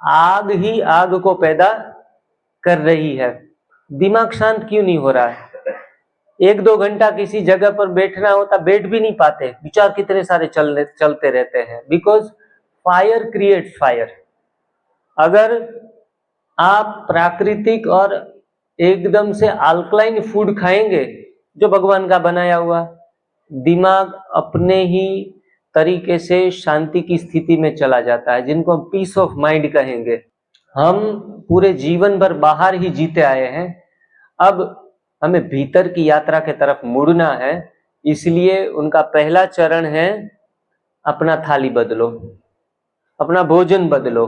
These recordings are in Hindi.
आग ही आग को पैदा कर रही है। दिमाग शांत क्यों नहीं हो रहा है? 1-2 घंटा किसी जगह पर बैठना होता, बैठ भी नहीं पाते, विचार कितने सारे चलते रहते हैं। Because fire creates fire. अगर आप प्राकृतिक और एकदम से अल्कलाइन फूड खाएंगे जो भगवान का बनाया हुआ, दिमाग अपने ही तरीके से शांति की स्थिति में चला जाता है, जिनको हम पीस ऑफ माइंड कहेंगे। हम पूरे जीवन भर बाहर ही जीते आए हैं, अब हमें भीतर की यात्रा के तरफ मुड़ना है। इसलिए उनका पहला चरण है अपना थाली बदलो, अपना भोजन बदलो।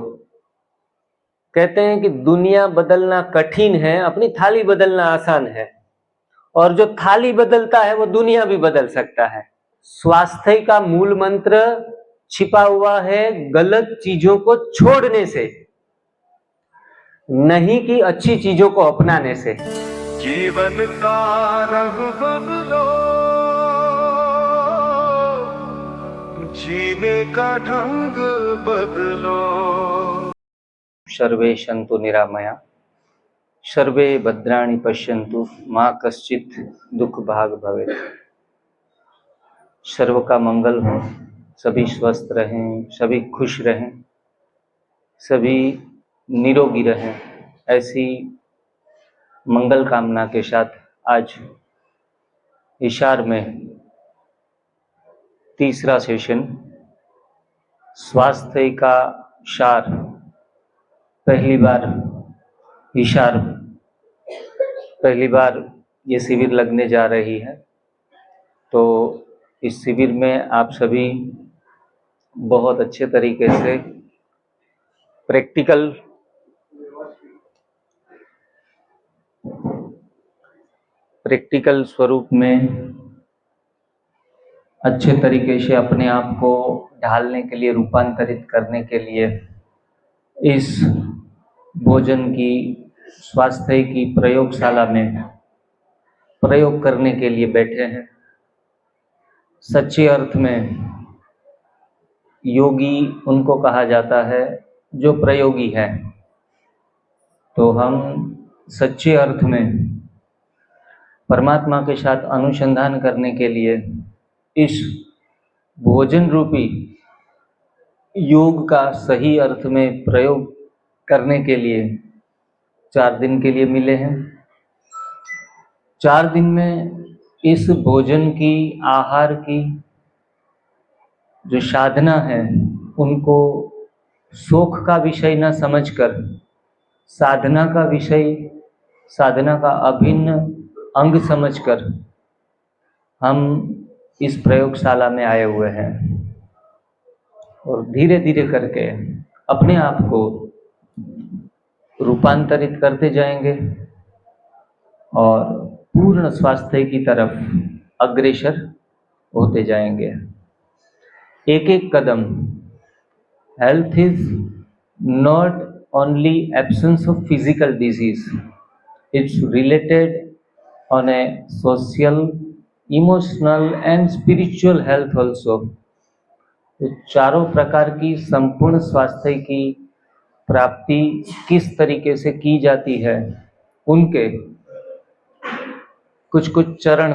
कहते हैं कि दुनिया बदलना कठिन है, अपनी थाली बदलना आसान है। और जो थाली बदलता है वो दुनिया भी बदल सकता है। स्वास्थ्य का मूल मंत्र छिपा हुआ है गलत चीजों को छोड़ने से, नहीं कि अच्छी चीजों को अपनाने से। जीवन का रंग बदलो, जीने का ढंग बदलो। सर्वे सन्तु निरामया, सर्वे भद्राणि पश्यन्तु, मां कश्चित् दुख भाग भवेत्। सर्व का मंगल हो, सभी स्वस्थ रहें, सभी खुश रहें, सभी निरोगी रहें, ऐसी मंगल कामना के साथ आज इशार में तीसरा सेशन स्वास्थ्य का सार, पहली बार ये शिविर लगने जा रही है। तो इस शिविर में आप सभी बहुत अच्छे तरीके से प्रैक्टिकल स्वरूप में अच्छे तरीके से अपने आप को ढालने के लिए, रूपांतरित करने के लिए इस भोजन की स्वास्थ्य की प्रयोगशाला में प्रयोग करने के लिए बैठे हैं। सच्चे अर्थ में योगी उनको कहा जाता है जो प्रयोगी है। तो हम सच्चे अर्थ में परमात्मा के साथ अनुसंधान करने के लिए इस भोजन रूपी योग का सही अर्थ में प्रयोग करने के लिए 4 दिन के लिए मिले हैं। 4 दिन में इस भोजन की, आहार की जो साधना है, उनको शौक का विषय न समझकर साधना का विषय, साधना का अभिन्न अंग समझकर हम इस प्रयोगशाला में आए हुए हैं। और धीरे धीरे करके अपने आप को रूपांतरित करते जाएंगे और पूर्ण स्वास्थ्य की तरफ अग्रसर होते जाएंगे। एक एक कदम। Health is not only absence of physical disease, it's related on a social, emotional and spiritual health also. तो चारों प्रकार की संपूर्ण स्वास्थ्य की प्राप्ति किस तरीके से की जाती है, उनके कुछ कुछ चरण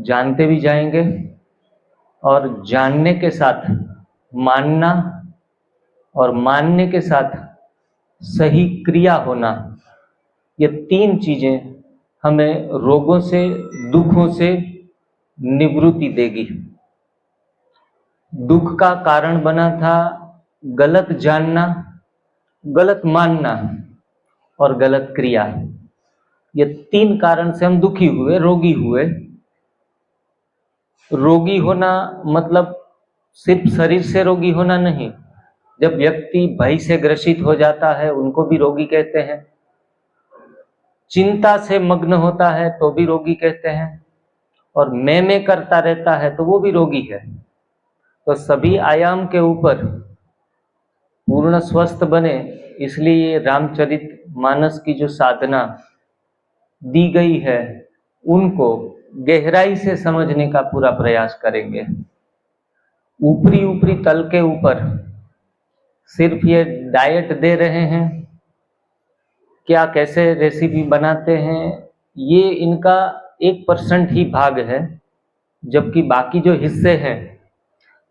जानते भी जाएंगे और जानने के साथ मानना और मानने के साथ सही क्रिया होना, ये 3 चीजें हमें रोगों से, दुखों से निवृत्ति देगी। दुख का कारण बना था गलत जानना, गलत मानना और गलत क्रिया। ये 3 कारण से हम दुखी हुए, रोगी हुए। रोगी होना मतलब सिर्फ शरीर से रोगी होना नहीं। जब व्यक्ति भय से ग्रसित हो जाता है उनको भी रोगी कहते हैं। चिंता से मग्न होता है तो भी रोगी कहते हैं। और मैं करता रहता है तो वो भी रोगी है। तो सभी आयाम के ऊपर पूर्ण स्वस्थ बने, इसलिए रामचरित मानस की जो साधना दी गई है उनको गहराई से समझने का पूरा प्रयास करेंगे। ऊपरी तल के ऊपर सिर्फ ये डाइट दे रहे हैं, क्या कैसे रेसिपी बनाते हैं, ये इनका 1% ही भाग है, जबकि बाकी जो हिस्से हैं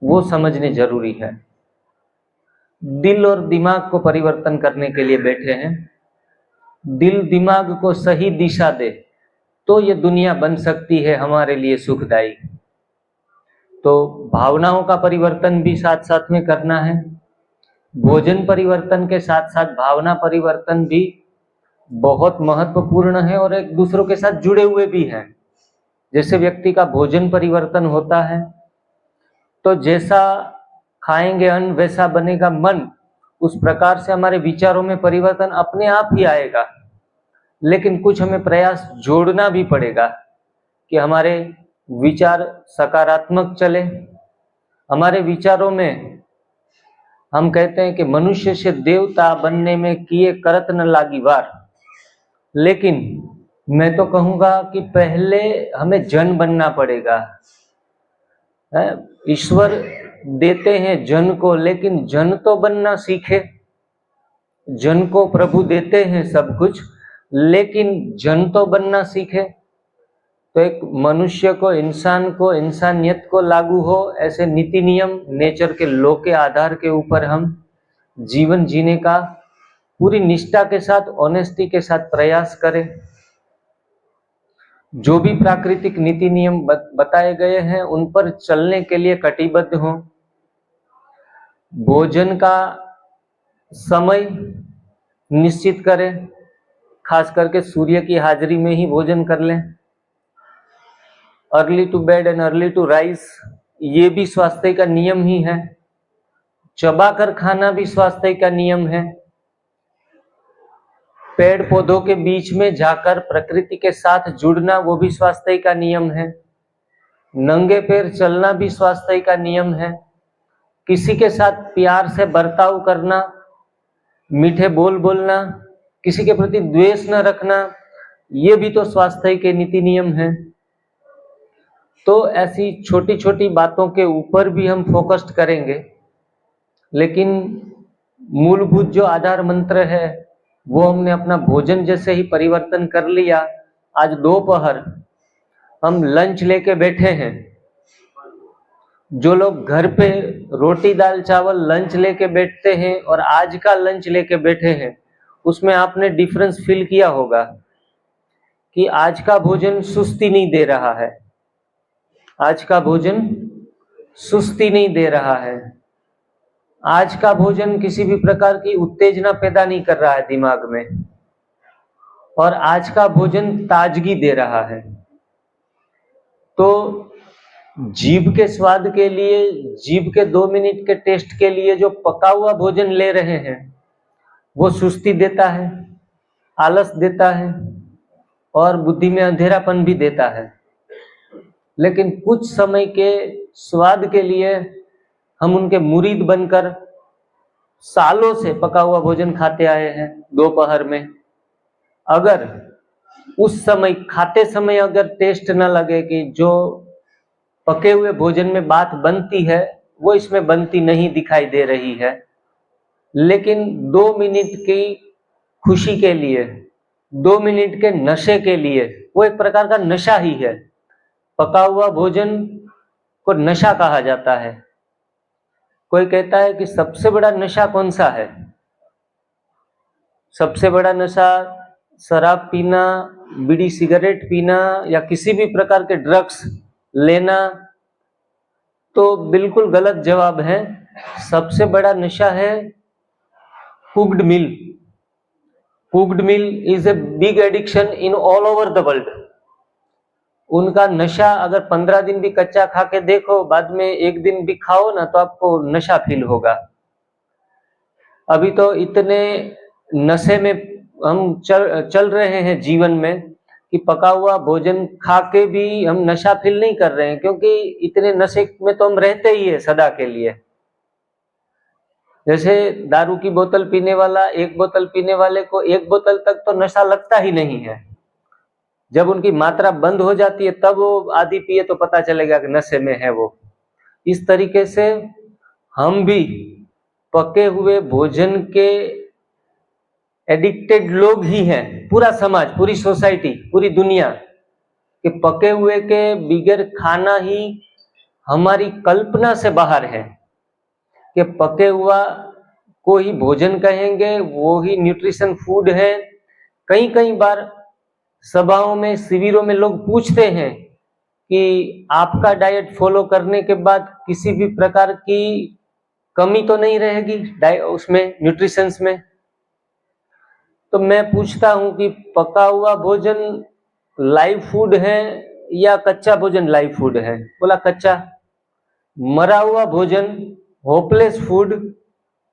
वो समझने जरूरी है। दिल और दिमाग को परिवर्तन करने के लिए बैठे हैं। दिल दिमाग को सही दिशा दे तो ये दुनिया बन सकती है हमारे लिए सुखदायी। तो भावनाओं का परिवर्तन भी साथ साथ में करना है। भोजन परिवर्तन के साथ साथ भावना परिवर्तन भी बहुत महत्वपूर्ण है और एक दूसरों के साथ जुड़े हुए भी हैं। जैसे व्यक्ति का भोजन परिवर्तन होता है तो जैसा खाएंगे अन्न वैसा बनेगा मन, उस प्रकार से हमारे विचारों में परिवर्तन अपने आप ही आएगा। लेकिन कुछ हमें प्रयास जोड़ना भी पड़ेगा कि हमारे विचार सकारात्मक चले। हमारे विचारों में हम कहते हैं कि मनुष्य से देवता बनने में किए करत न लागी वार, लेकिन मैं तो कहूँगा कि पहले हमें जन बनना पड़ेगा। ईश्वर देते हैं जन को, लेकिन जन तो बनना सीखे। जन को प्रभु देते हैं सब कुछ, लेकिन जन तो बनना सीखे। तो एक मनुष्य को, इंसान को, इंसानियत को लागू हो ऐसे नीति नियम, नेचर के लॉ के आधार के ऊपर हम जीवन जीने का पूरी निष्ठा के साथ, ऑनेस्टी के साथ प्रयास करें। जो भी प्राकृतिक नीति नियम बताए गए हैं उन पर चलने के लिए कटिबद्ध हों। भोजन का समय निश्चित करें, खास करके सूर्य की हाजिरी में ही भोजन कर लें। Early to bed and early to rise, ये भी स्वास्थ्य का नियम ही है। चबाकर खाना भी स्वास्थ्य का नियम है। पेड़ पौधों के बीच में जाकर प्रकृति के साथ जुड़ना, वो भी स्वास्थ्य का नियम है। नंगे पैर चलना भी स्वास्थ्य का नियम है। किसी के साथ प्यार से बर्ताव करना, मीठे बोल बोलना, किसी के प्रति द्वेष न रखना, ये भी तो स्वास्थ्य के नीति नियम हैं। तो ऐसी छोटी छोटी बातों के ऊपर भी हम फोकस्ड करेंगे, लेकिन मूलभूत जो आधार मंत्र है वो हमने अपना भोजन जैसे ही परिवर्तन कर लिया। आज दोपहर हम लंच लेके बैठे हैं। जो लोग घर पे रोटी दाल चावल लंच लेके बैठते हैं और आज का लंच लेके बैठे हैं, उसमें आपने डिफरेंस फील किया होगा कि आज का भोजन सुस्ती नहीं दे रहा है। आज का भोजन सुस्ती नहीं दे रहा है। आज का भोजन किसी भी प्रकार की उत्तेजना पैदा नहीं कर रहा है दिमाग में, और आज का भोजन ताजगी दे रहा है। तो जीभ के स्वाद के लिए, जीभ के 2 मिनट के टेस्ट के लिए जो पका हुआ भोजन ले रहे हैं वो सुस्ती देता है, आलस देता है और बुद्धि में अंधेरापन भी देता है। लेकिन कुछ समय के स्वाद के लिए हम उनके मुरीद बनकर सालों से पका हुआ भोजन खाते आए हैं। दोपहर में अगर उस समय खाते समय अगर टेस्ट न लगे कि जो पके हुए भोजन में बात बनती है वो इसमें बनती नहीं दिखाई दे रही है, लेकिन 2 मिनट की खुशी के लिए, 2 मिनट के नशे के लिए, वो एक प्रकार का नशा ही है। पका हुआ भोजन को नशा कहा जाता है। कोई कहता है कि सबसे बड़ा नशा कौन सा है? सबसे बड़ा नशा शराब पीना, बीड़ी सिगरेट पीना या किसी भी प्रकार के ड्रग्स लेना, तो बिल्कुल गलत जवाब है। सबसे बड़ा नशा है cooked meal. Cooked meal is a big addiction in all over the world. उनका नशा अगर 15 दिन भी कच्चा खा के देखो, बाद में 1 दिन भी खाओ ना, तो आपको नशा फील होगा। अभी तो इतने नशे में हम चल रहे हैं जीवन में कि पका हुआ भोजन खा के भी हम नशा फील नहीं कर रहे हैं, क्योंकि इतने नशे में तो हम रहते ही है सदा के लिए। जैसे दारू की बोतल पीने वाला, 1 बोतल पीने वाले को 1 बोतल तक तो नशा लगता ही नहीं है। जब उनकी मात्रा बंद हो जाती है तब वो आधी पिए तो पता चलेगा कि नशे में है वो। इस तरीके से हम भी पके हुए भोजन के एडिक्टेड लोग ही हैं, पूरा समाज, पूरी सोसाइटी, पूरी दुनिया, कि पके हुए के बिगर खाना ही हमारी कल्पना से बाहर है, कि पके हुआ को ही भोजन कहेंगे, वो ही न्यूट्रिशन फूड है। कई कई बार सभाओं में, शिविरों में लोग पूछते हैं कि आपका डाइट फॉलो करने के बाद किसी भी प्रकार की कमी तो नहीं रहेगी उसमें, न्यूट्रिशंस में। तो मैं पूछता हूं कि पका हुआ भोजन लाइव फूड है या कच्चा भोजन लाइव फूड है? बोला कच्चा। मरा हुआ भोजन hopeless food,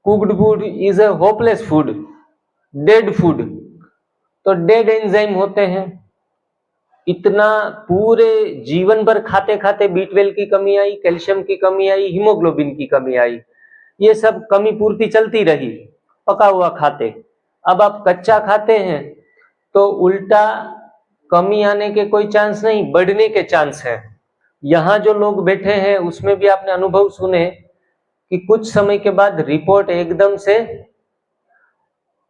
cooked food is a hopeless food, dead food. तो डेड एंजाइम होते हैं। इतना पूरे जीवन भर खाते खाते B12 की कमी आई, कैल्शियम की कमी आई, हीमोग्लोबिन की कमी आई, ये सब कमी पूर्ति चलती रही पका हुआ खाते। अब आप कच्चा खाते हैं तो उल्टा कमी आने के कोई चांस नहीं, बढ़ने के चांस है। यहाँ जो लोग बैठे हैं उसमें भी आपने अनुभव सुने कि कुछ समय के बाद रिपोर्ट एकदम से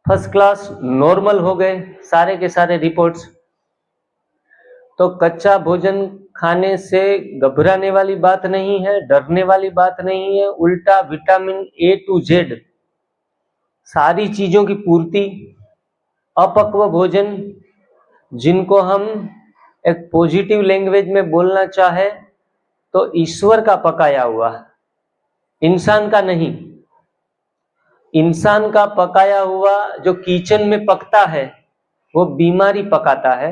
फर्स्ट क्लास नॉर्मल हो गए, सारे के सारे रिपोर्ट्स। तो कच्चा भोजन खाने से घबराने वाली बात नहीं है, डरने वाली बात नहीं है, उल्टा विटामिन A to Z सारी चीजों की पूर्ति। अपक्व भोजन, जिनको हम एक पॉजिटिव लैंग्वेज में बोलना चाहे तो ईश्वर का पकाया हुआ, इंसान का नहीं। इंसान का पकाया हुआ जो किचन में पकता है वो बीमारी पकाता है,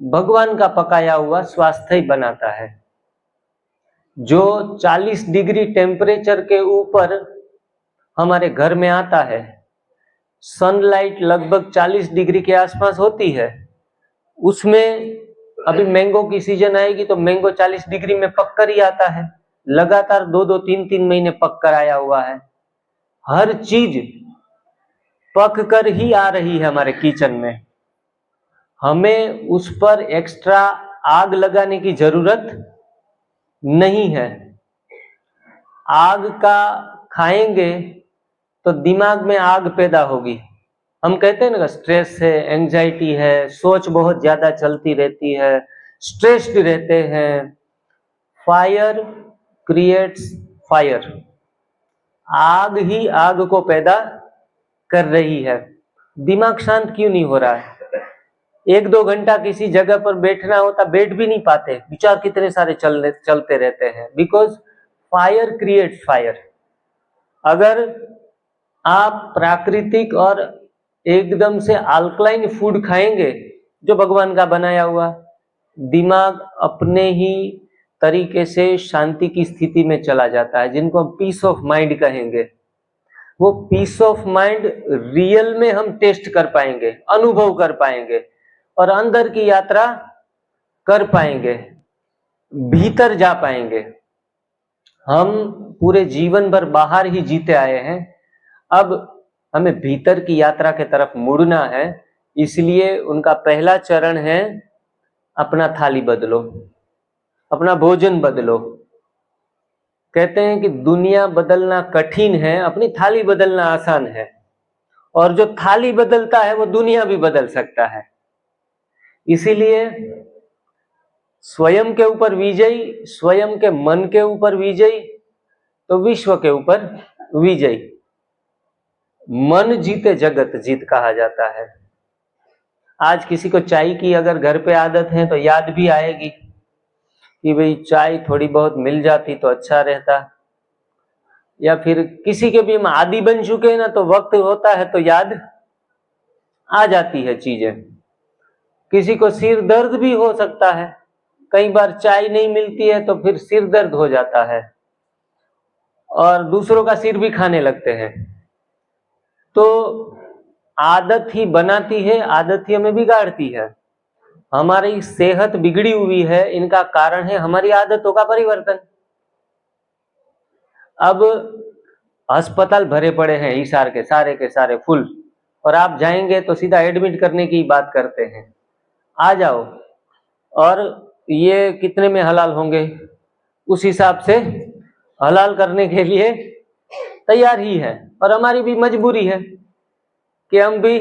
भगवान का पकाया हुआ स्वास्थ्य बनाता है। जो 40 डिग्री टेम्परेचर के ऊपर हमारे घर में आता है, सनलाइट लगभग 40 डिग्री के आसपास होती है, उसमें अभी मैंगो की सीजन आएगी तो मैंगो 40 डिग्री में पक कर ही आता है, लगातार 2-2, 3-3 महीने पक कर आया हुआ है। हर चीज पक कर ही आ रही है हमारे किचन में, हमें उस पर एक्स्ट्रा आग लगाने की जरूरत नहीं है। आग का खाएंगे तो दिमाग में आग पैदा होगी। हम कहते हैं ना स्ट्रेस है, एंजाइटी है, सोच बहुत ज्यादा चलती रहती है, स्ट्रेस्ड रहते हैं। फायर क्रिएट्स फायर, आग ही आग को पैदा कर रही है। दिमाग शांत क्यों नहीं हो रहा है? 1-2 घंटा किसी जगह पर बैठना होता, बैठ भी नहीं पाते, विचार कितने सारे चलते रहते हैं। Because fire creates fire. अगर आप प्राकृतिक और एकदम से अल्कलाइन फूड खाएंगे जो भगवान का बनाया हुआ, दिमाग अपने ही तरीके से शांति की स्थिति में चला जाता है, जिनको हम पीस ऑफ माइंड कहेंगे। वो पीस ऑफ माइंड रियल में हम टेस्ट कर पाएंगे, अनुभव कर पाएंगे और अंदर की यात्रा कर पाएंगे, भीतर जा पाएंगे। हम पूरे जीवन भर बाहर ही जीते आए हैं, अब हमें भीतर की यात्रा के तरफ मुड़ना है। इसलिए उनका पहला चरण है अपना थाली बदलो, अपना भोजन बदलो। कहते हैं कि दुनिया बदलना कठिन है, अपनी थाली बदलना आसान है। और जो थाली बदलता है वो दुनिया भी बदल सकता है। इसीलिए स्वयं के ऊपर विजयी, स्वयं के मन के ऊपर विजयी तो विश्व के ऊपर विजयी। मन जीते जगत जीत कहा जाता है। आज किसी को चाय की अगर घर पे आदत है तो याद भी आएगी कि भाई चाय थोड़ी बहुत मिल जाती तो अच्छा रहता। या फिर किसी के भी हम आदी बन चुके हैं ना, तो वक्त होता है तो याद आ जाती है चीजें। किसी को सिर दर्द भी हो सकता है, कई बार चाय नहीं मिलती है तो फिर सिर दर्द हो जाता है और दूसरों का सिर भी खाने लगते हैं। तो आदत ही बनाती है, आदत ही हमें बिगाड़ती है। हमारी सेहत बिगड़ी हुई है, इनका कारण है हमारी आदतों का परिवर्तन। अब अस्पताल भरे पड़े हैं, हिसार के सारे फुल, और आप जाएंगे तो सीधा एडमिट करने की बात करते हैं। आ जाओ, और ये कितने में हलाल होंगे, उस हिसाब से हलाल करने के लिए तैयार ही है, और हमारी भी मजबूरी है कि हम भी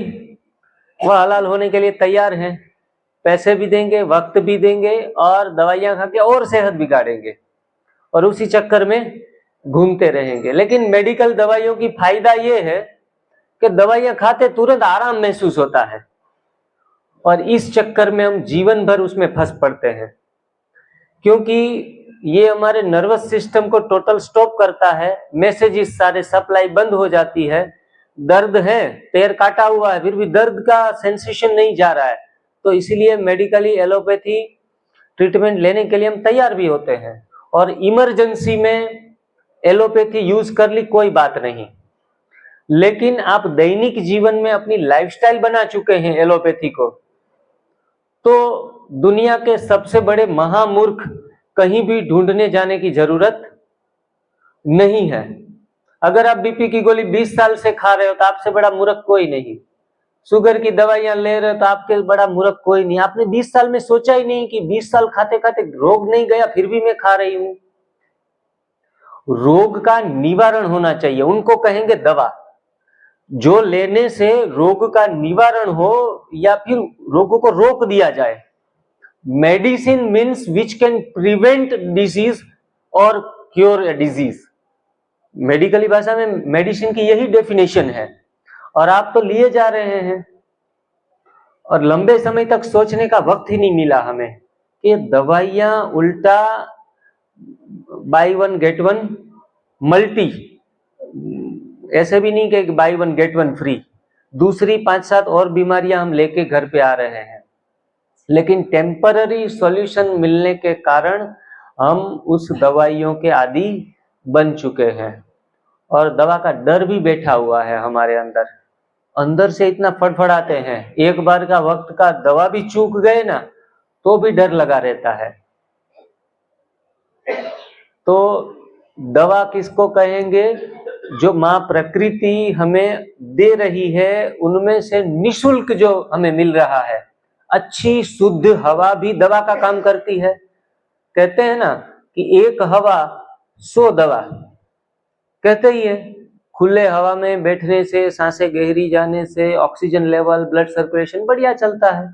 वह हलाल होने के लिए तैयार हैं। पैसे भी देंगे, वक्त भी देंगे, और दवाइयां खा के और सेहत बिगाड़ेंगे, और उसी चक्कर में घूमते रहेंगे। लेकिन मेडिकल दवाइयों की फायदा ये है कि दवाइयां खाते तुरंत आराम महसूस होता है, और इस चक्कर में हम जीवन भर उसमें फंस पड़ते हैं, क्योंकि ये हमारे नर्वस सिस्टम को टोटल स्टॉप करता है। मैसेजेस सारे सप्लाई बंद हो जाती है। दर्द है, पैर काटा हुआ है, फिर भी दर्द का सेंसेशन नहीं जा रहा है, तो इसीलिए मेडिकली एलोपैथी ट्रीटमेंट लेने के लिए हम तैयार भी होते हैं। और इमरजेंसी में एलोपैथी यूज कर ली, कोई बात नहीं। लेकिन आप दैनिक जीवन में अपनी लाइफस्टाइल बना चुके हैं एलोपैथी को, तो दुनिया के सबसे बड़े महामूर्ख कहीं भी ढूंढने जाने की जरूरत नहीं है। अगर आप बीपी की गोली 20 साल से खा रहे हो तो आपसे बड़ा मूर्ख कोई नहीं। शुगर की दवाइयां ले रहे हो तो आपके बड़ा मूर्ख कोई नहीं। आपने 20 साल में सोचा ही नहीं कि 20 साल खाते खाते रोग नहीं गया, फिर भी मैं खा रही हूं। रोग का निवारण होना चाहिए, उनको कहेंगे दवा। जो लेने से रोग का निवारण हो या फिर रोगों को रोक दिया जाए। Medicine means which can prevent disease और क्योर ए डिजीज। मेडिकली भाषा में मेडिसिन की यही डेफिनेशन है, और आप तो लिए जा रहे हैं, और लंबे समय तक सोचने का वक्त ही नहीं मिला हमें कि दवाइयां उल्टा by one get one multi, ऐसे भी नहीं कि by one get one free, दूसरी 5-7 और बीमारियां हम लेके घर पे आ रहे हैं। लेकिन टेम्पररी सॉल्यूशन मिलने के कारण हम उस दवाइयों के आदी बन चुके हैं, और दवा का डर भी बैठा हुआ है हमारे अंदर। अंदर से इतना फड़फड़ाते हैं, एक बार का वक्त का दवा भी चूक गए ना तो भी डर लगा रहता है। तो दवा किसको कहेंगे? जो माँ प्रकृति हमें दे रही है, उनमें से निशुल्क जो हमें मिल रहा है। अच्छी शुद्ध हवा भी दवा का काम करती है। कहते हैं ना कि एक हवा 100 दवा, कहते ही है। खुले हवा में बैठने से, सांसें गहरी जाने से ऑक्सीजन लेवल, ब्लड सर्कुलेशन बढ़िया चलता है।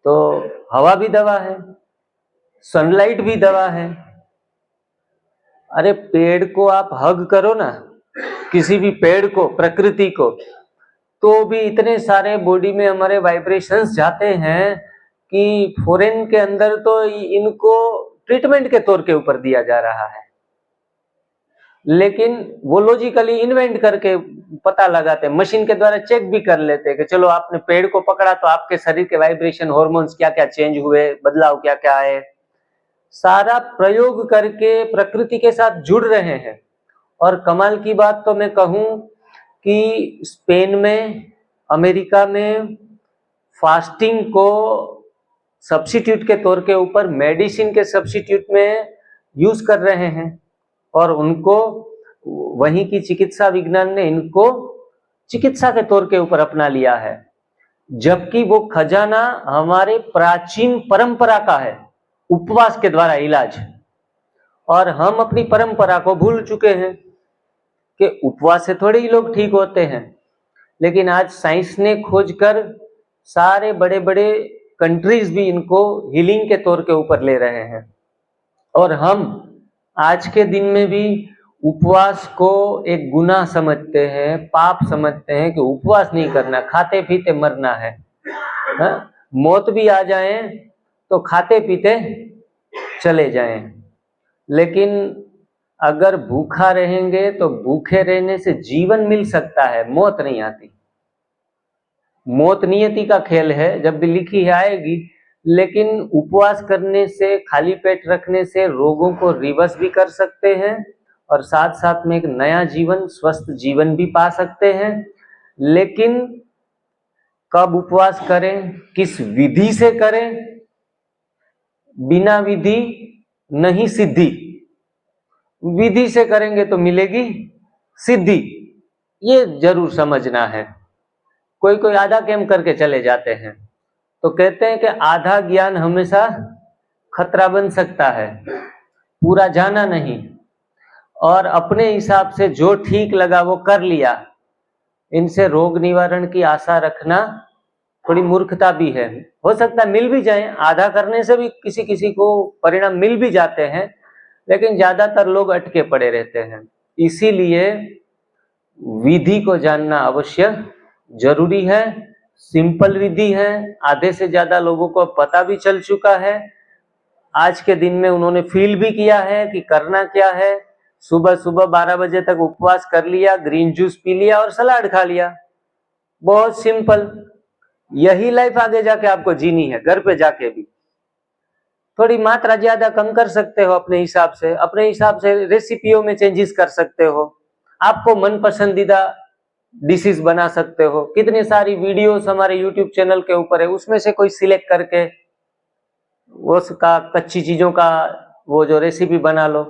तो हवा भी दवा है, सनलाइट भी दवा है। अरे पेड़ को आप हग करो ना, किसी भी पेड़ को, प्रकृति को, तो भी इतने सारे बॉडी में हमारे वाइब्रेशंस जाते हैं कि फॉरेन के अंदर तो इनको ट्रीटमेंट के तौर के ऊपर दिया जा रहा है। लेकिन वो लॉजिकली इन्वेंट करके पता लगाते, मशीन के द्वारा चेक भी कर लेते कि चलो आपने पेड़ को पकड़ा तो आपके शरीर के वाइब्रेशन, हार्मोन्स क्या क्या चेंज हुए, बदलाव क्या क्या आए। सारा प्रयोग करके प्रकृति के साथ जुड़ रहे हैं। और कमाल की बात तो मैं कहूं कि स्पेन में, अमेरिका में फास्टिंग को सब्स्टिट्यूट के तौर के ऊपर मेडिसिन के सब्स्टिट्यूट में यूज कर रहे हैं, और उनको वहीं की चिकित्सा विज्ञान ने इनको चिकित्सा के तौर के ऊपर अपना लिया है। जबकि वो खजाना हमारे प्राचीन परंपरा का है, उपवास के द्वारा इलाज। और हम अपनी परंपरा को भूल चुके हैं कि उपवास से थोड़े ही लोग ठीक होते हैं। लेकिन आज साइंस ने खोज कर सारे बड़े बड़े कंट्रीज भी इनको हीलिंग के तौर के ऊपर ले रहे हैं। और हम आज के दिन में भी उपवास को एक गुनाह समझते हैं, पाप समझते हैं कि उपवास नहीं करना, खाते पीते मरना है। मौत भी आ जाए तो खाते पीते चले जाएं। लेकिन अगर भूखा रहेंगे तो भूखे रहने से जीवन मिल सकता है, मौत नहीं आती। मौत नियति का खेल है, जब भी लिखी है आएगी। लेकिन उपवास करने से, खाली पेट रखने से रोगों को रिवर्स भी कर सकते हैं, और साथ साथ में एक नया जीवन, स्वस्थ जीवन भी पा सकते हैं। लेकिन कब उपवास करें, किस विधि से करें? बिना विधि नहीं सिद्धि। विधि से करेंगे तो मिलेगी सिद्धि, ये जरूर समझना है। कोई कोई आधा कैम करके चले जाते हैं, तो कहते हैं कि आधा ज्ञान हमेशा खतरा बन सकता है, पूरा जाना नहीं। और अपने हिसाब से जो ठीक लगा वो कर लिया, इनसे रोग निवारण की आशा रखना थोड़ी मूर्खता भी है। हो सकता है मिल भी जाए, आधा करने से भी किसी किसी को परिणाम मिल भी जाते हैं, लेकिन ज्यादातर लोग अटके पड़े रहते हैं। इसीलिए विधि को जानना अवश्य जरूरी है। सिंपल विधि है, आधे से ज्यादा लोगों को पता भी चल चुका है। आज के दिन में उन्होंने फील भी किया है कि करना क्या है। सुबह सुबह 12 बजे तक उपवास कर लिया, ग्रीन जूस पी लिया और सलाद खा लिया। बहुत सिंपल। यही लाइफ आगे जाके आपको जीनी है, घर पे जाके भी। थोड़ी मात्रा ज्यादा कम कर सकते हो अपने हिसाब से, अपने हिसाब से रेसिपियों में चेंजेस कर सकते हो, आपको मन पसंदीदा डिशेस बना सकते हो। कितनी सारी वीडियोस हमारे यूट्यूब चैनल के ऊपर है, उसमें से कोई सिलेक्ट करके उसका कच्ची चीजों का वो जो रेसिपी बना लो,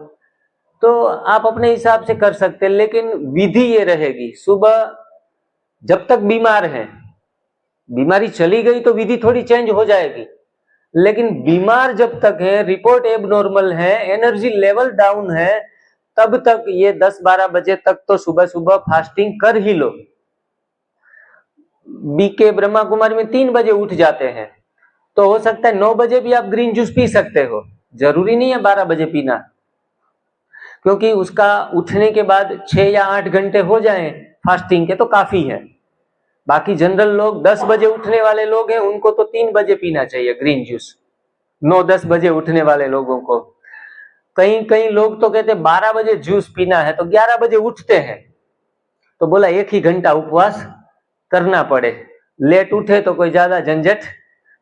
तो आप अपने हिसाब से कर सकते हैं। लेकिन विधि ये रहेगी, सुबह जब तक बीमार हैं, बीमारी चली गई तो विधि थोड़ी चेंज हो जाएगी, लेकिन बीमार जब तक है, रिपोर्ट एबनॉर्मल है, एनर्जी लेवल डाउन है, तब तक ये 10-12 बजे तक तो सुबह सुबह फास्टिंग कर ही लो। बीके ब्रह्मा कुमारी में 3 बजे उठ जाते हैं, तो हो सकता है 9 बजे भी आप ग्रीन जूस पी सकते हो, जरूरी नहीं है 12 बजे पीना, क्योंकि उसका उठने के बाद 6 या 8 घंटे हो जाएं फास्टिंग के तो काफी है। बाकी जनरल लोग 10 बजे उठने वाले लोग हैं, उनको तो 3 बजे पीना चाहिए ग्रीन जूस। 9-10 बजे उठने वाले लोगों को, कई कई लोग तो कहते 12 बजे जूस पीना है तो 11 बजे उठते हैं, तो बोला 1 ही घंटा उपवास करना पड़े, लेट उठे तो कोई ज्यादा झंझट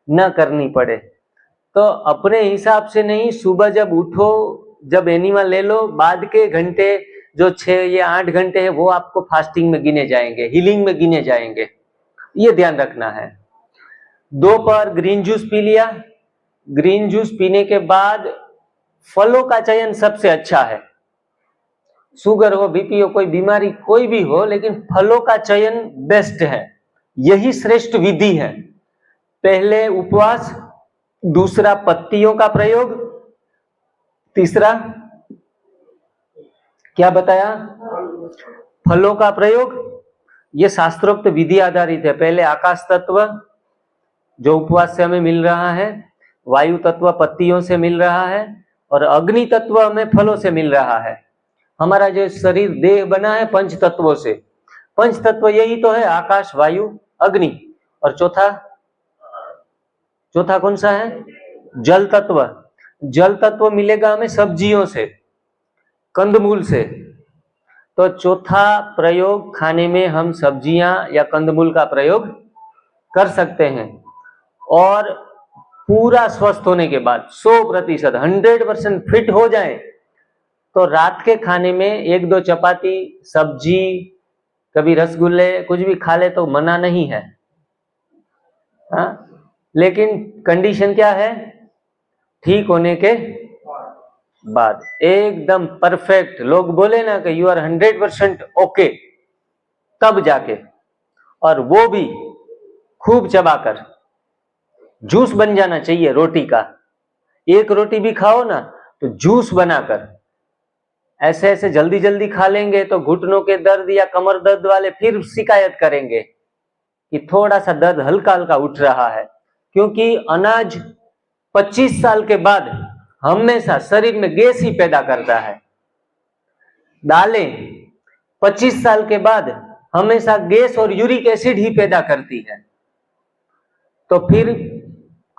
न करनी पड़े। तो अपने हिसाब से नहीं, सुबह जब उठो, जब एनिमा ले लो, बाद के घंटे जो 6 या 8 घंटे है वो आपको फास्टिंग में गिने जाएंगे, हीलिंग में गिने जाएंगे, ये ध्यान रखना है। दोपहर ग्रीन जूस पी लिया, ग्रीन जूस पीने के बाद फलों का चयन सबसे अच्छा है। शुगर हो, बीपी हो, कोई बीमारी कोई भी हो, लेकिन फलों का चयन बेस्ट है, यही श्रेष्ठ विधि है। पहले उपवास, दूसरा पत्तियों का प्रयोग, तीसरा क्या बताया, फलों का प्रयोग। ये शास्त्रोक्त विधि आधारित है। पहले आकाश तत्व जो उपवास से हमें मिल रहा है, वायु तत्व पत्तियों से मिल रहा है, और अग्नि तत्व हमें फलों से मिल रहा है। हमारा जो शरीर देह बना है पंच तत्वों से, पंच तत्व यही तो है, आकाश, वायु, अग्नि, और चौथा कौन सा है, जल तत्व। जल तत्व मिलेगा हमें सब्जियों से, कंदमूल से। तो चौथा प्रयोग खाने में हम सब्जियां या कंदमूल का प्रयोग कर सकते हैं। और पूरा स्वस्थ होने के बाद 100% 100% फिट हो जाए तो रात के खाने में 1-2 चपाती, सब्जी, कभी रसगुल्ले, कुछ भी खा ले तो मना नहीं है, हाँ? लेकिन कंडीशन क्या है, ठीक होने के बाद, एकदम परफेक्ट, लोग बोले ना कि यू आर 100% ओके, तब जाके, और वो भी खूब चबाकर। जूस बन जाना चाहिए रोटी का, एक रोटी भी खाओ ना तो जूस बनाकर। ऐसे ऐसे जल्दी जल्दी खा लेंगे तो घुटनों के दर्द या कमर दर्द वाले फिर शिकायत करेंगे कि थोड़ा सा दर्द हल्का हल्का उठ रहा है, क्योंकि अनाज 25 साल के बाद हमेशा शरीर में गैस ही पैदा करता है। दालें 25 साल के बाद हमेशा गैस और यूरिक एसिड ही पैदा करती है। तो फिर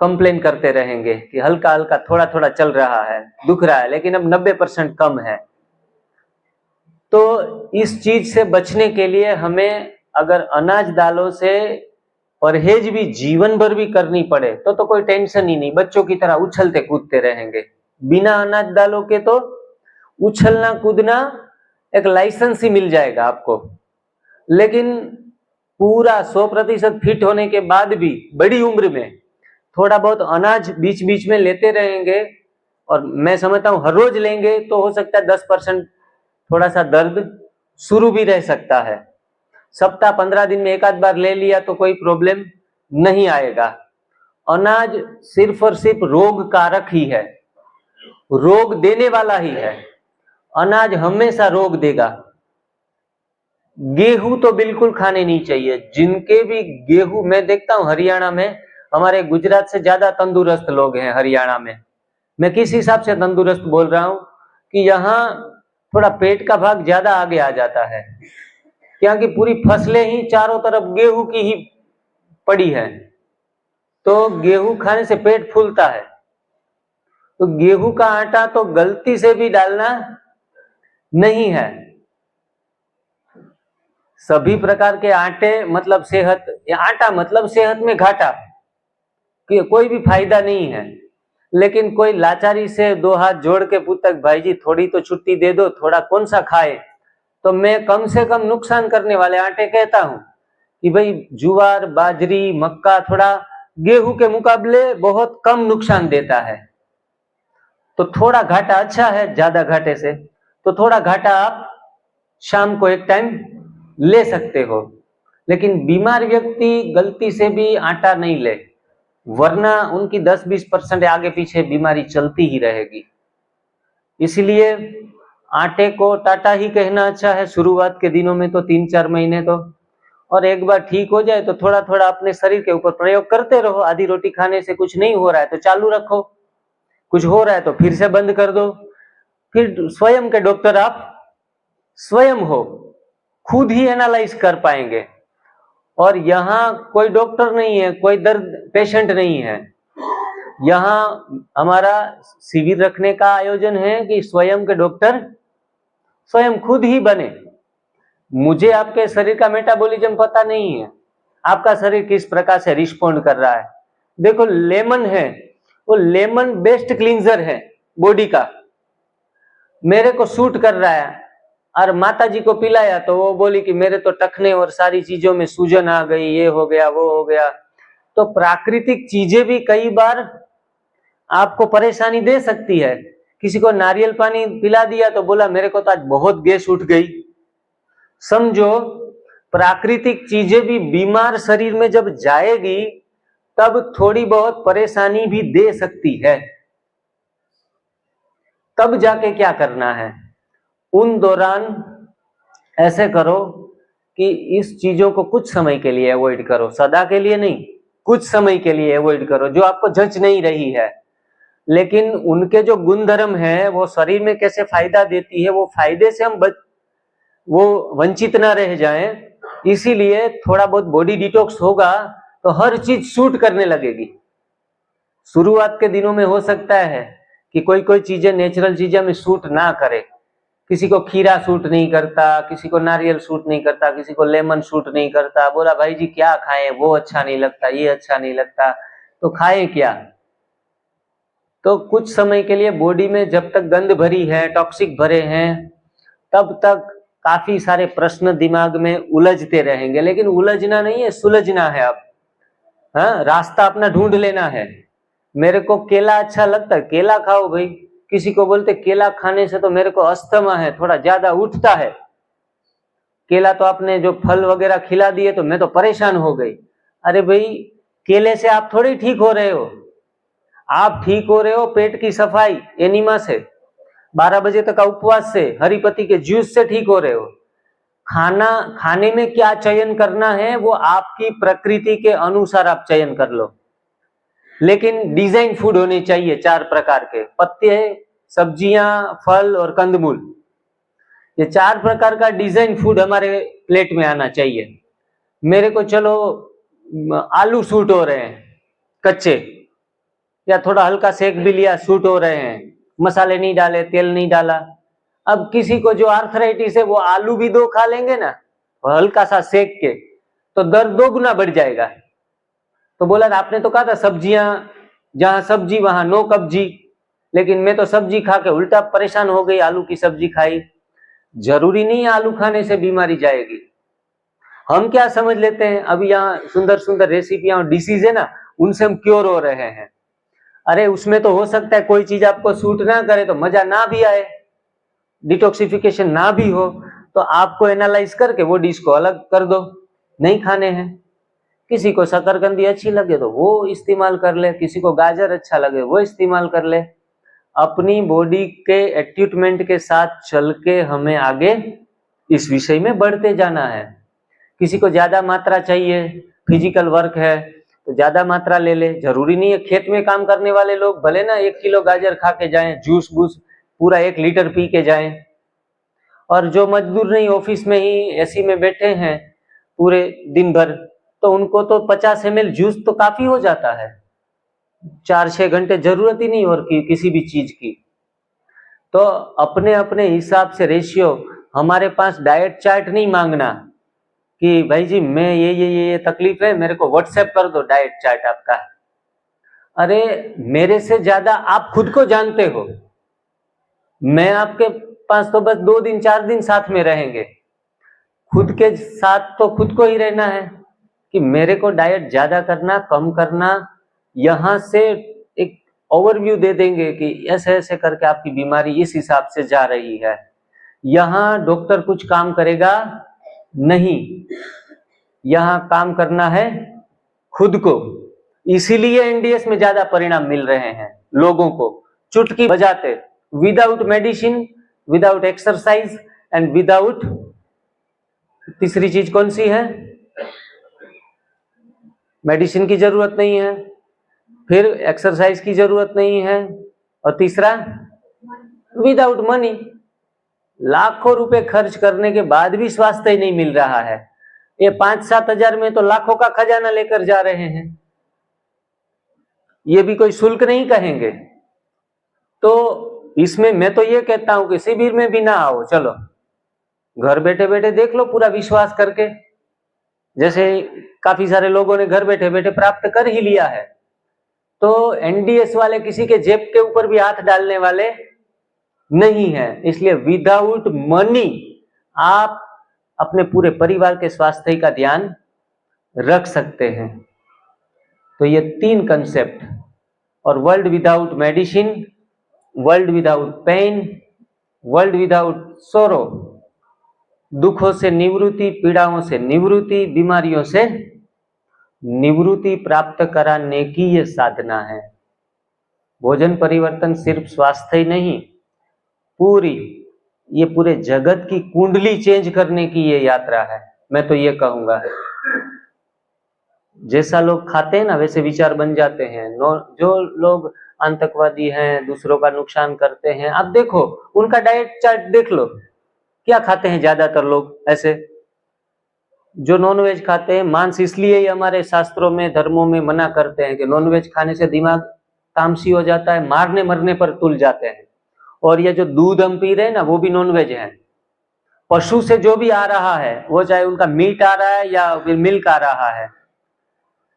कंप्लेन करते रहेंगे कि हल्का हल्का थोड़ा थोड़ा चल रहा है, दुख रहा है, लेकिन अब 90% कम है। तो इस चीज से बचने के लिए हमें अगर अनाज दालों से परहेज भी जीवन भर भी करनी पड़े तो कोई टेंशन ही नहीं, बच्चों की तरह उछलते कूदते रहेंगे। बिना अनाज दालों के तो उछलना कूदना एक लाइसेंस ही मिल जाएगा आपको। लेकिन पूरा 100% फिट होने के बाद भी बड़ी उम्र में थोड़ा बहुत अनाज बीच बीच में लेते रहेंगे, और मैं समझता हूं हर रोज लेंगे तो हो सकता है 10% थोड़ा सा दर्द शुरू भी रह सकता है। सप्ताह 15 दिन में एक आध बार ले लिया तो कोई प्रॉब्लम नहीं आएगा। अनाज सिर्फ और सिर्फ रोग कारक ही है, रोग देने वाला ही है। अनाज हमेशा रोक देगा। गेहूं तो बिल्कुल खाने नहीं चाहिए। जिनके भी गेहूं, मैं देखता हूं हरियाणा में, हमारे गुजरात से ज्यादा तंदुरुस्त लोग हैं हरियाणा में। मैं किस हिसाब से तंदुरुस्त बोल रहा हूं कि यहाँ थोड़ा पेट का भाग ज्यादा आगे आ जाता है, क्योंकि पूरी फसलें ही चारों तरफ गेहूं की ही पड़ी है, तो गेहूं खाने से पेट फूलता है। तो गेहूं का आटा तो गलती से भी डालना नहीं है। सभी प्रकार के आटे मतलब सेहत, आटा मतलब सेहत में घाटा, कि कोई भी फायदा नहीं है। लेकिन कोई लाचारी से दो हाथ जोड़ के पूछता भाई जी थोड़ी तो छुट्टी दे दो, थोड़ा कौन सा खाए, तो मैं कम से कम नुकसान करने वाले आटे कहता हूं कि भाई ज्वार, बाजरी, मक्का थोड़ा गेहूं के मुकाबले बहुत कम नुकसान देता है। तो थोड़ा घाटा अच्छा है ज्यादा घाटे से, तो थोड़ा घाटा आप शाम को एक टाइम ले सकते हो। लेकिन बीमार व्यक्ति गलती से भी आटा नहीं ले, वरना उनकी 10-20% आगे पीछे बीमारी चलती ही रहेगी। इसलिए आटे को टाटा ही कहना अच्छा है शुरुआत के दिनों में, तो 3-4 महीने तो, और एक बार ठीक हो जाए तो थोड़ा थोड़ा अपने शरीर के ऊपर प्रयोग करते रहो। आधी रोटी खाने से कुछ नहीं हो रहा है तो चालू रखो, कुछ हो रहा है तो फिर से बंद कर दो। फिर स्वयं के डॉक्टर आप स्वयं हो, खुद ही एनालाइज कर पाएंगे। और यहाँ कोई डॉक्टर नहीं है, कोई दर्द पेशेंट नहीं है। यहाँ हमारा शिविर रखने का आयोजन है कि स्वयं के डॉक्टर स्वयं खुद ही बने। मुझे आपके शरीर का मेटाबॉलिज्म पता नहीं है, आपका शरीर किस प्रकार से रिस्पॉन्ड कर रहा है। देखो लेमन है, वो लेमन बेस्ट क्लींजर है बॉडी का, मेरे को सूट कर रहा है, और माता जी को पिलाया तो वो बोली कि मेरे तो टखने और सारी चीजों में सूजन आ गई, ये हो गया वो हो गया। तो प्राकृतिक चीजें भी कई बार आपको परेशानी दे सकती है। किसी को नारियल पानी पिला दिया तो बोला मेरे को तो आज बहुत गैस उठ गई। समझो प्राकृतिक चीजें भी बीमार शरीर में जब जाएगी तब थोड़ी बहुत परेशानी भी दे सकती है। तब जाके क्या करना है, उन दौरान ऐसे करो कि इस चीजों को कुछ समय के लिए अवॉइड करो, सदा के लिए नहीं, कुछ समय के लिए अवॉइड करो जो आपको जच नहीं रही है। लेकिन उनके जो गुणधर्म है वो शरीर में कैसे फायदा देती है, वो फायदे से हम वो वंचित ना रह जाएं। इसीलिए थोड़ा बहुत बॉडी डिटॉक्स होगा तो हर चीज सूट करने लगेगी। शुरुआत के दिनों में हो सकता है कि कोई कोई चीजें, नेचुरल चीजें में सूट ना करे। किसी को खीरा सूट नहीं करता, किसी को नारियल सूट नहीं करता, किसी को लेमन सूट नहीं करता। बोला भाई जी क्या खाएं, वो अच्छा नहीं लगता, ये अच्छा नहीं लगता, तो खाएं क्या। तो कुछ समय के लिए बॉडी में जब तक गंध भरी है, टॉक्सिक भरे हैं, तब तक काफी सारे प्रश्न दिमाग में उलझते रहेंगे। लेकिन उलझना नहीं है, सुलझना है। अब हाँ, रास्ता अपना ढूंढ लेना है। मेरे को केला अच्छा लगता है, केला खाओ भाई। किसी को बोलते केला खाने से तो मेरे को अस्थमा है, थोड़ा ज्यादा उठता है, केला तो आपने जो फल वगैरह खिला दिए तो मैं तो परेशान हो गई। अरे भाई केले से आप थोड़ी ठीक हो रहे हो, आप ठीक हो रहे हो पेट की सफाई एनीमा से, 12 बजे तक का उपवास से, हरी पत्ती के जूस से ठीक हो रहे हो। खाने में क्या चयन करना है वो आपकी प्रकृति के अनुसार आप चयन कर लो। लेकिन डिजाइन फूड होने चाहिए 4 प्रकार के, पत्ते, सब्जियां, फल और कंदमूल। ये 4 प्रकार का डिजाइन फूड हमारे प्लेट में आना चाहिए। मेरे को चलो आलू सूट हो रहे हैं कच्चे, या थोड़ा हल्का सेक भी लिया, सूट हो रहे हैं, मसाले नहीं डाले, तेल नहीं डाला। अब किसी को जो आर्थराइटिस है वो आलू भी 2 खा लेंगे ना, हल्का सा सेक के, तो दर्द 2 गुना बढ़ जाएगा। तो बोला आपने तो कहा था सब्जियां, जहां सब्जी वहां नो कब्जी, लेकिन मैं तो सब्जी खा के उल्टा परेशान हो गई, आलू की सब्जी खाई। जरूरी नहीं है आलू खाने से बीमारी जाएगी। हम क्या समझ लेते हैं, अभी यहाँ सुंदर सुंदर रेसिपियां और डिसीज है ना, उनसे हम क्योर हो रहे हैं। अरे उसमें तो हो सकता है कोई चीज आपको सूट ना करे तो मजा ना भी आए, डिटॉक्सिफिकेशन ना भी हो, तो आपको एनालाइज करके वो डिश को अलग कर दो, नहीं खाने हैं। किसी को शकरकंदी अच्छी लगे तो वो इस्तेमाल कर ले, किसी को गाजर अच्छा लगे वो इस्तेमाल कर ले। अपनी बॉडी के एट्यूटमेंट के साथ चल के हमें आगे इस विषय में बढ़ते जाना है। किसी को ज्यादा मात्रा चाहिए, फिजिकल वर्क है तो ज्यादा मात्रा ले ले, जरूरी नहीं है। खेत में काम करने वाले लोग भले ना 1 किलो गाजर खा के जाएं, जूस बूस पूरा 1 लीटर पी के जाएं, और जो मजदूर नहीं ऑफिस में ही एसी में बैठे हैं पूरे दिन भर, तो उनको तो 50 ml जूस तो काफी हो जाता है, 4-6 घंटे जरूरत ही नहीं और किसी भी चीज की। तो अपने अपने हिसाब से रेशियो, हमारे पास डाइट चार्ट नहीं मांगना कि भाई जी मैं ये तकलीफ है, मेरे को व्हाट्सएप कर दो डाइट चार्ट आपका। अरे मेरे से ज्यादा आप खुद को जानते हो, मैं आपके पास तो बस 2 दिन 4 दिन साथ में रहेंगे, खुद के साथ तो खुद को ही रहना है कि मेरे को डाइट ज्यादा करना कम करना। यहां से एक ओवरव्यू दे देंगे कि ऐसे ऐसे करके आपकी बीमारी इस हिसाब से जा रही है। यहां डॉक्टर कुछ काम करेगा नहीं, यहां काम करना है खुद को। इसीलिए एनडीएस में ज्यादा परिणाम मिल रहे हैं लोगों को, चुटकी बजाते, without medicine, without exercise and without, तीसरी चीज कौन सी है? मेडिसिन की जरूरत नहीं है, फिर एक्सरसाइज की जरूरत नहीं है, और तीसरा विदाउट मनी। लाखों रुपए खर्च करने के बाद भी स्वास्थ्य ही नहीं मिल रहा है। ये 5-7 हजार में तो लाखों का खजाना लेकर जा रहे हैं, ये भी कोई शुल्क नहीं कहेंगे। तो इसमें मैं तो ये कहता हूं कि शिविर में भी ना आओ, चलो घर बैठे बैठे देख लो पूरा विश्वास करके, जैसे काफी सारे लोगों ने घर बैठे बैठे प्राप्त कर ही लिया है। तो एनडीएस वाले किसी के जेब के ऊपर भी हाथ डालने वाले नहीं है, इसलिए विदाउट मनी आप अपने पूरे परिवार के स्वास्थ्य का ध्यान रख सकते हैं। तो ये 3 कंसेप्ट, और world without medicine, world without pain, world without sorrow, दुखों से निवृत्ति, पीड़ाओं से निवृत्ति, बीमारियों से निवृत्ति प्राप्त कराने की ये साधना है। भोजन परिवर्तन सिर्फ स्वास्थ्य ही नहीं, ये पूरे जगत की कुंडली चेंज करने की ये यात्रा है। मैं तो ये कहूंगा, जैसा लोग खाते हैं ना वैसे विचार बन जाते हैं। जो लोग आतंकवादी हैं, दूसरों का नुकसान करते हैं, आप देखो उनका डाइट चार्ट देख लो, क्या खाते हैं ज्यादातर लोग ऐसे जो नॉनवेज खाते हैं। मांस इसलिए ही हमारे शास्त्रों में, धर्मों में मना करते हैं कि नॉनवेज खाने से दिमाग तामसी हो जाता है, मारने मरने पर तुल जाते हैं। और ये जो दूध हम पी रहे हैं ना वो भी नॉनवेज है। पशु से जो भी आ रहा है, वो चाहे उनका मीट आ रहा है या फिर मिल्क आ रहा है,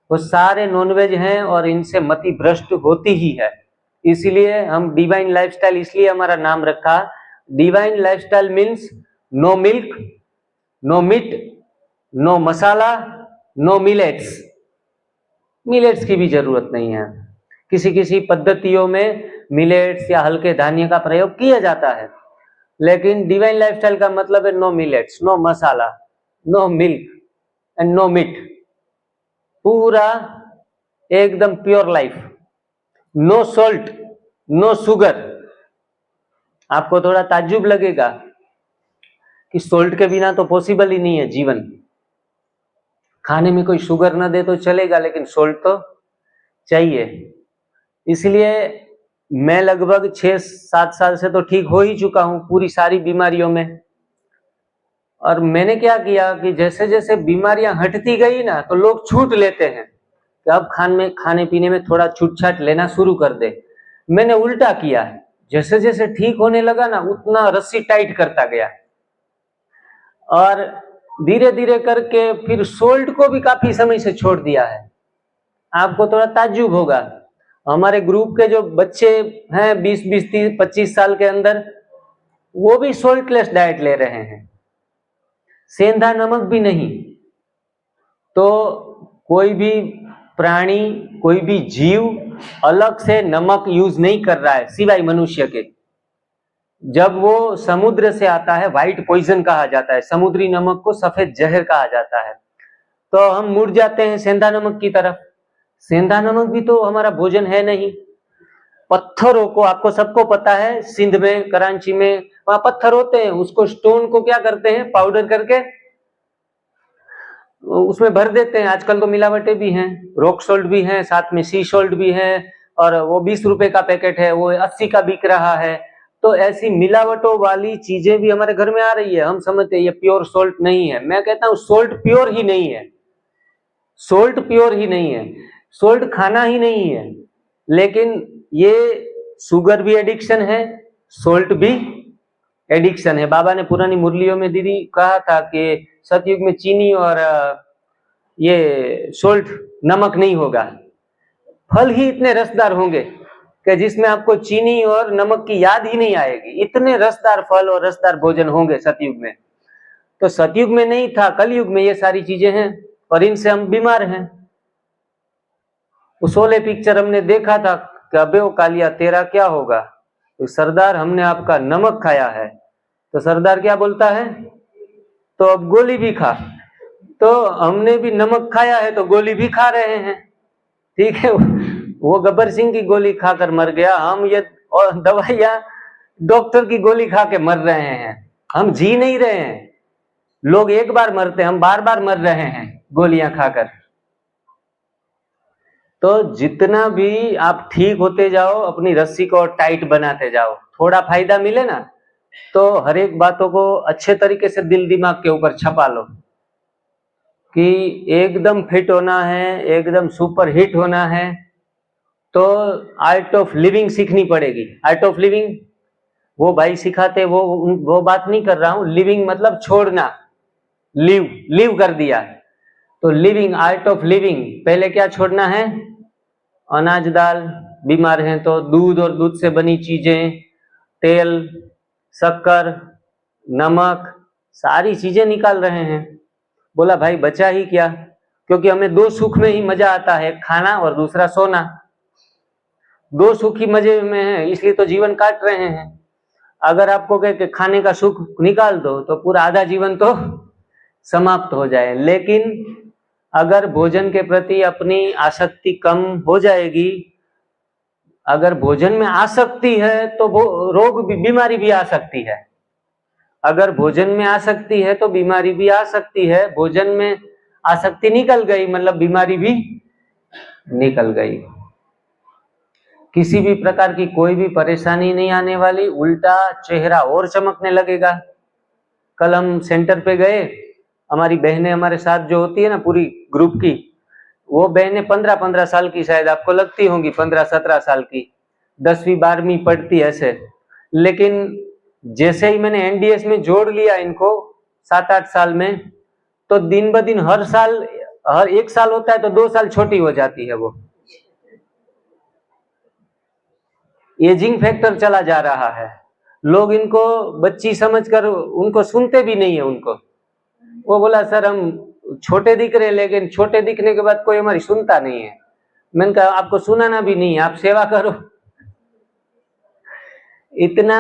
वो सारे नॉनवेज हैं और इनसे मति भ्रष्ट होती ही है। इसीलिए हम डिवाइन लाइफस्टाइल, इसलिए हमारा नाम रखा divine lifestyle. Means no milk, no meat, no masala, no millets. Millets की भी जरूरत नहीं है। किसी किसी पद्धतियों में मिलेट्स या हल्के धान्य का प्रयोग किया जाता है, लेकिन डिवाइन लाइफस्टाइल का मतलब है no millets, no masala, no milk and no meat. पूरा एकदम pure life, no salt, no sugar. आपको थोड़ा ताज्जुब लगेगा कि सॉल्ट के बिना तो पॉसिबल ही नहीं है जीवन। खाने में कोई शुगर ना दे तो चलेगा, लेकिन सॉल्ट तो चाहिए। इसलिए मैं लगभग 6-7 साल से तो ठीक हो ही चुका हूं पूरी सारी बीमारियों में। और मैंने क्या किया कि जैसे जैसे बीमारियां हटती गई ना, तो लोग छूट लेते हैं कि अब खाने पीने में थोड़ा छूट-छाट लेना शुरू कर दे। मैंने उल्टा किया है, जैसे जैसे ठीक होने लगा ना उतना रस्सी टाइट करता गया, और धीरे धीरे करके फिर सोल्ट को भी काफी समय से छोड़ दिया है। आपको थोड़ा ताज्जुब होगा, हमारे ग्रुप के जो बच्चे हैं 20-20, 30, 25 साल के अंदर, वो भी सोल्टलेस डाइट ले रहे हैं, सेंधा नमक भी नहीं। तो कोई भी प्राणी, कोई भी जीव अलग से नमक यूज नहीं कर रहा है सिवाय मनुष्य के। जब वो समुद्र से आता है, व्हाइट पॉइजन कहा जाता है, समुद्री नमक को सफेद जहर कहा जाता है, तो हम मुड़ जाते हैं सेंधा नमक की तरफ। सेंधा नमक भी तो हमारा भोजन है नहीं। पत्थरों को, आपको सबको पता है, सिंध में, कराची में वहां पत्थर होते हैं, उसको स्टोन को क्या करते हैं, पाउडर करके उसमें भर देते हैं। आजकल तो मिलावटें भी हैं, रॉक सोल्ट भी है, साथ में सी सोल्ट भी है, और वो 20 रुपए का पैकेट है, वो 80 का बिक रहा है। तो ऐसी मिलावटों वाली चीजें भी हमारे घर में आ रही है। हम समझते हैं ये प्योर सोल्ट नहीं है। मैं कहता हूं सोल्ट प्योर ही नहीं है, सोल्ट प्योर ही नहीं है, सोल्ट खाना ही नहीं है। लेकिन ये शुगर भी एडिक्शन है, सोल्ट भी एडिक्शन है। बाबा ने पुरानी मुरलियों में दीदी कहा था कि सतयुग में चीनी और ये सोल्ट, नमक नहीं होगा, फल ही इतने रसदार होंगे कि जिसमें आपको चीनी और नमक की याद ही नहीं आएगी। इतने रसदार फल और रसदार भोजन होंगे सतयुग में। तो सतयुग में नहीं था, कलयुग में ये सारी चीजें हैं और इनसे हम बीमार हैं। वो शोले पिक्चर हमने देखा था कि अबे ओ कालिया तेरा क्या होगा, तो सरदार हमने आपका नमक खाया है। तो सरदार क्या बोलता है, तो अब गोली भी खा। तो हमने भी नमक खाया है तो गोली भी खा रहे हैं, ठीक है। वो गब्बर सिंह की गोली खाकर मर गया, हम ये और दवाइयां डॉक्टर की गोली खा के मर रहे हैं। हम जी नहीं रहे हैं। लोग एक बार मरते हैं, हम बार बार मर रहे हैं गोलियां खाकर। तो जितना भी आप ठीक होते जाओ, अपनी रस्सी को टाइट बनाते जाओ, थोड़ा फायदा मिले ना तो हर एक बातों को अच्छे तरीके से दिल दिमाग के ऊपर छपा लो कि एकदम फिट होना है, एकदम सुपर हिट होना है, तो आर्ट ऑफ लिविंग सीखनी पड़ेगी। आर्ट ऑफ लिविंग वो भाई सिखाते, वो बात नहीं कर रहा हूं। लिविंग मतलब छोड़ना, लिव कर दिया। तो लिविंग, आर्ट ऑफ लिविंग, पहले क्या छोड़ना है, अनाज दाल, बीमार हैं तो दूध और दूध से बनी चीजें, तेल, शक्कर, नमक, सारी चीजें निकाल रहे हैं। बोला भाई बचा ही क्या, क्योंकि हमें दो सुख में ही मजा आता है, खाना और दूसरा सोना। दो सुख ही मजे में है, इसलिए तो जीवन काट रहे हैं। अगर आपको कहे कि खाने का सुख निकाल दो तो पूरा आधा जीवन तो समाप्त हो जाए। लेकिन अगर भोजन के प्रति अपनी आसक्ति कम हो जाएगी, अगर भोजन में आसक्ति है तो रोग भी, बीमारी भी आ सकती है। अगर भोजन में आसक्ति है तो बीमारी भी आ सकती है। भोजन में आसक्ति निकल गई मतलब बीमारी भी निकल गई। किसी भी प्रकार की कोई भी परेशानी नहीं आने वाली, उल्टा चेहरा और चमकने लगेगा। कल हम सेंटर पे गए, हमारी बहनें हमारे साथ जो होती है ना पूरी ग्रुप की, वो बहनें 15-15 साल की शायद आपको लगती होंगी, 15-17 साल की, 10वीं 12वीं पढ़ती ऐसे। लेकिन जैसे ही मैंने एनडीएस में जोड़ लिया इनको 7-8 साल में, तो दिन ब दिन हर साल, हर 1 साल होता है तो 2 साल छोटी हो जाती है। वो एजिंग फैक्टर चला जा रहा है। लोग इनको बच्ची समझकर उनको सुनते भी नहीं है उनको। वो बोला सर हम छोटे दिख रहे, लेकिन छोटे दिखने के बाद कोई हमारी सुनता नहीं है। मैंने कहा आपको सुनाना भी नहीं है, आप सेवा करो। इतना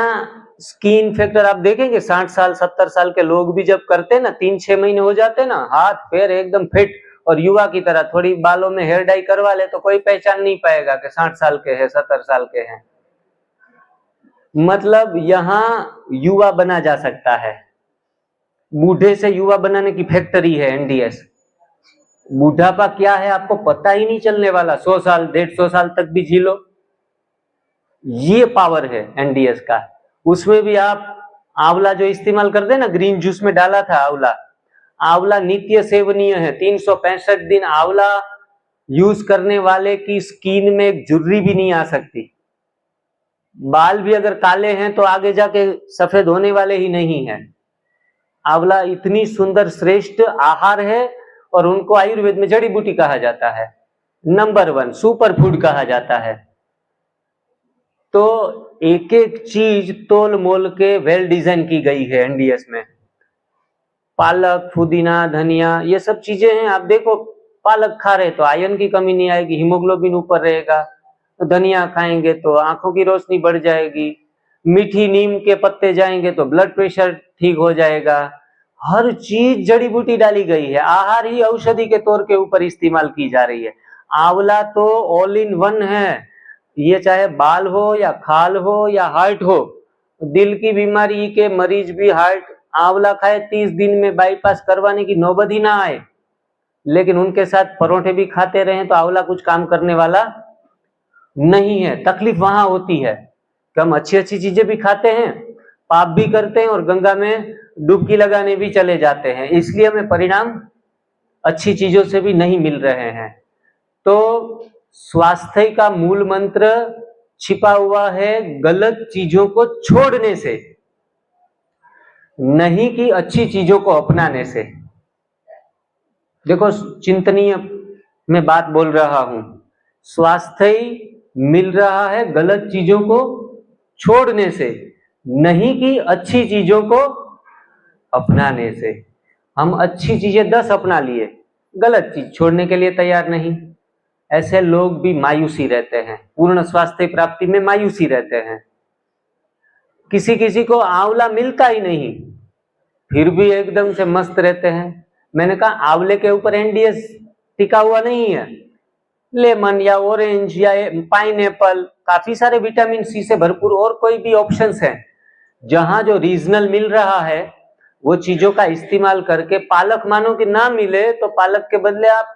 स्किन फैक्टर आप देखेंगे, 60 साल 70 साल के लोग भी जब करते ना, 3-6 महीने हो जाते ना, हाथ पैर एकदम फिट और युवा की तरह, थोड़ी बालों में हेयर डाई करवा ले तो कोई पहचान नहीं पाएगा कि 60 साल के हैं, 70 साल के हैं। मतलब यहाँ युवा बना जा सकता है। बूढ़े से युवा बनाने की फैक्ट्री है एनडीएस। बुढ़ापा क्या है आपको पता ही नहीं चलने वाला, 100 साल 150 साल तक भी जी लो। ये पावर है एनडीएस का। उसमें भी आप आंवला जो इस्तेमाल करते हैं ना, ग्रीन जूस में डाला था आंवला, आंवला नित्य सेवनीय है। 365 दिन आंवला यूज करने वाले की स्किन में एक झुर्री भी नहीं आ सकती। बाल भी अगर काले हैं तो आगे जाके सफेद होने वाले ही नहीं है। आंवला इतनी सुंदर श्रेष्ठ आहार है और उनको आयुर्वेद में जड़ी बूटी कहा जाता है, नंबर 1 सुपर फूड कहा जाता है। तो एक एक चीज तोल मोल के वेल डिजाइन की गई है एनडीएस में। पालक, पुदीना, धनिया, ये सब चीजें हैं। आप देखो पालक खा रहे तो आयरन की कमी नहीं आएगी, हीमोग्लोबिन ऊपर रहेगा। तो धनिया खाएंगे तो आंखों की रोशनी बढ़ जाएगी। मीठी नीम के पत्ते जाएंगे तो ब्लड प्रेशर ठीक हो जाएगा। हर चीज जड़ी बूटी डाली गई है। आहार ही औषधि के तौर के ऊपर इस्तेमाल की जा रही है। आंवला तो ऑल इन वन है। ये चाहे बाल हो या खाल हो या हार्ट हो, दिल की बीमारी के मरीज भी हार्ट आंवला खाए 30 दिन में बाईपास करवाने की नौबत ही ना आए, लेकिन उनके साथ परोठे भी खाते रहे तो आंवला कुछ काम करने वाला नहीं है। तकलीफ वहां होती है कि हम अच्छी अच्छी चीजें भी खाते हैं, पाप भी करते हैं और गंगा में डुबकी लगाने भी चले जाते हैं, इसलिए हमें परिणाम अच्छी चीजों से भी नहीं मिल रहे हैं। तो स्वास्थ्य का मूल मंत्र छिपा हुआ है गलत चीजों को छोड़ने से, नहीं कि अच्छी चीजों को अपनाने से। देखो, चिंतनीय मैं बात बोल रहा हूं, स्वास्थ्य मिल रहा है गलत चीजों को छोड़ने से, नहीं कि अच्छी चीजों को अपनाने से। हम अच्छी चीजें 10 अपना लिए, गलत चीज छोड़ने के लिए तैयार नहीं। ऐसे लोग भी मायूसी रहते हैं, पूर्ण स्वास्थ्य प्राप्ति में मायूसी रहते हैं। किसी किसी को आंवला मिलता ही नहीं, फिर भी एकदम से मस्त रहते हैं। मैंने कहा आंवले के ऊपर एनडीएस टिका हुआ नहीं है, लेमन या ऑरेंज या पाइनएप्पल, काफी सारे विटामिन सी से भरपूर और कोई भी ऑप्शंस हैं। जहां जो रीजनल मिल रहा है वो चीजों का इस्तेमाल करके, पालक मानो कि ना मिले तो पालक के बदले आप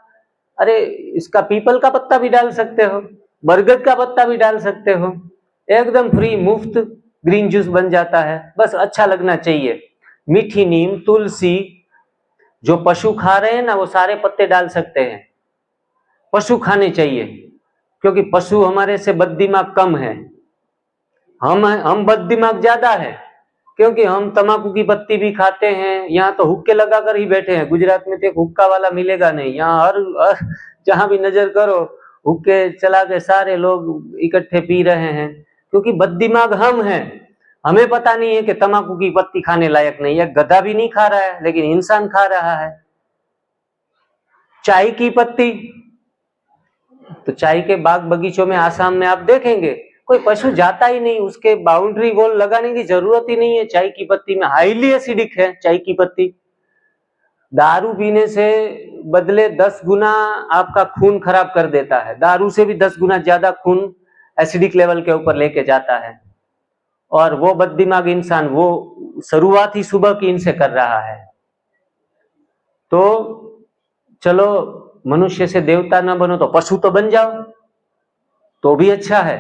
अरे इसका पीपल का पत्ता भी डाल सकते हो, बरगद का पत्ता भी डाल सकते हो, एकदम फ्री मुफ्त ग्रीन जूस बन जाता है। बस अच्छा लगना चाहिए। मीठी नीम, तुलसी, जो पशु खा रहे हैं ना वो सारे पत्ते डाल सकते हैं, पशु खाने चाहिए, क्योंकि पशु हमारे से बददिमाग कम है। हम बददिमाग ज्यादा है, क्योंकि हम तंबाकू की पत्ती भी खाते हैं। यहाँ तो हुक्के लगा कर ही बैठे हैं, गुजरात में तो एक हुक्का वाला मिलेगा नहीं, यहाँ हर जहां भी नजर करो हुक्के चला के सारे लोग इकट्ठे पी रहे हैं, क्योंकि बददिमाग हम हैं। हमें पता नहीं है कि तंबाकू की पत्ती खाने लायक नहीं है, गधा भी नहीं खा रहा है लेकिन इंसान खा रहा है। चाय की पत्ती, तो चाय के बाग बगीचों में आसाम में आप देखेंगे कोई पशु जाता ही नहीं, उसके बाउंड्री वॉल लगाने की जरूरत ही नहीं है। चाय की पत्ती में हाईली एसिडिक है चाय की पत्ती, दारू पीने से बदले 10 गुना आपका खून खराब कर देता है, दारू से भी 10 गुना ज्यादा खून एसिडिक लेवल के ऊपर लेके जाता है। और वो बददिमाग इंसान वो शुरुआत ही सुबह की इनसे कर रहा है। तो चलो, मनुष्य से देवता ना बनो तो पशु तो बन जाओ, तो भी अच्छा है।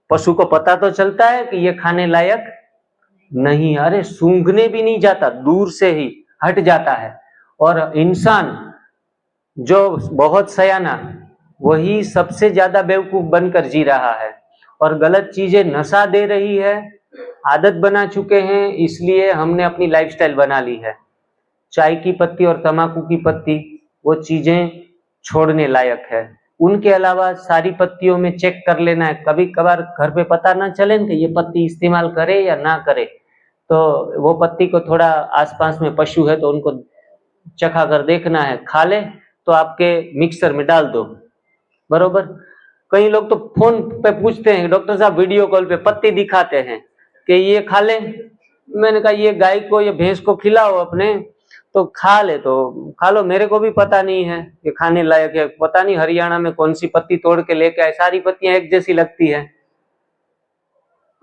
पशु को पता तो चलता है कि ये खाने लायक नहीं, अरे सूंघने भी नहीं जाता, दूर से ही हट जाता है। और इंसान जो बहुत सयाना, वही सबसे ज्यादा बेवकूफ बनकर जी रहा है और गलत चीजें नशा दे रही है, आदत बना चुके हैं, इसलिए हमने अपनी लाइफस्टाइल बना ली है। चाय की पत्ती और तंबाकू की पत्ती वो चीजें छोड़ने लायक है। उनके अलावा सारी पत्तियों में चेक कर लेना है, कभी कभार घर पे पता ना चले कि ये पत्ती इस्तेमाल करे या ना करे, तो वो पत्ती को थोड़ा आसपास में पशु है तो उनको चखा कर देखना है, खा ले तो आपके मिक्सर में डाल दो, बरोबर। कई लोग तो फोन पे पूछते हैं, डॉक्टर साहब वीडियो कॉल पे पत्ती दिखाते हैं कि ये खा ले। मैंने कहा ये गाय को या भैंस को खिलाओ अपने, तो खा ले तो खा लो, मेरे को भी पता नहीं है ये खाने लायक है। पता नहीं हरियाणा में कौन सी पत्ती तोड़ के लेके आए, सारी पत्तियां एक जैसी लगती है,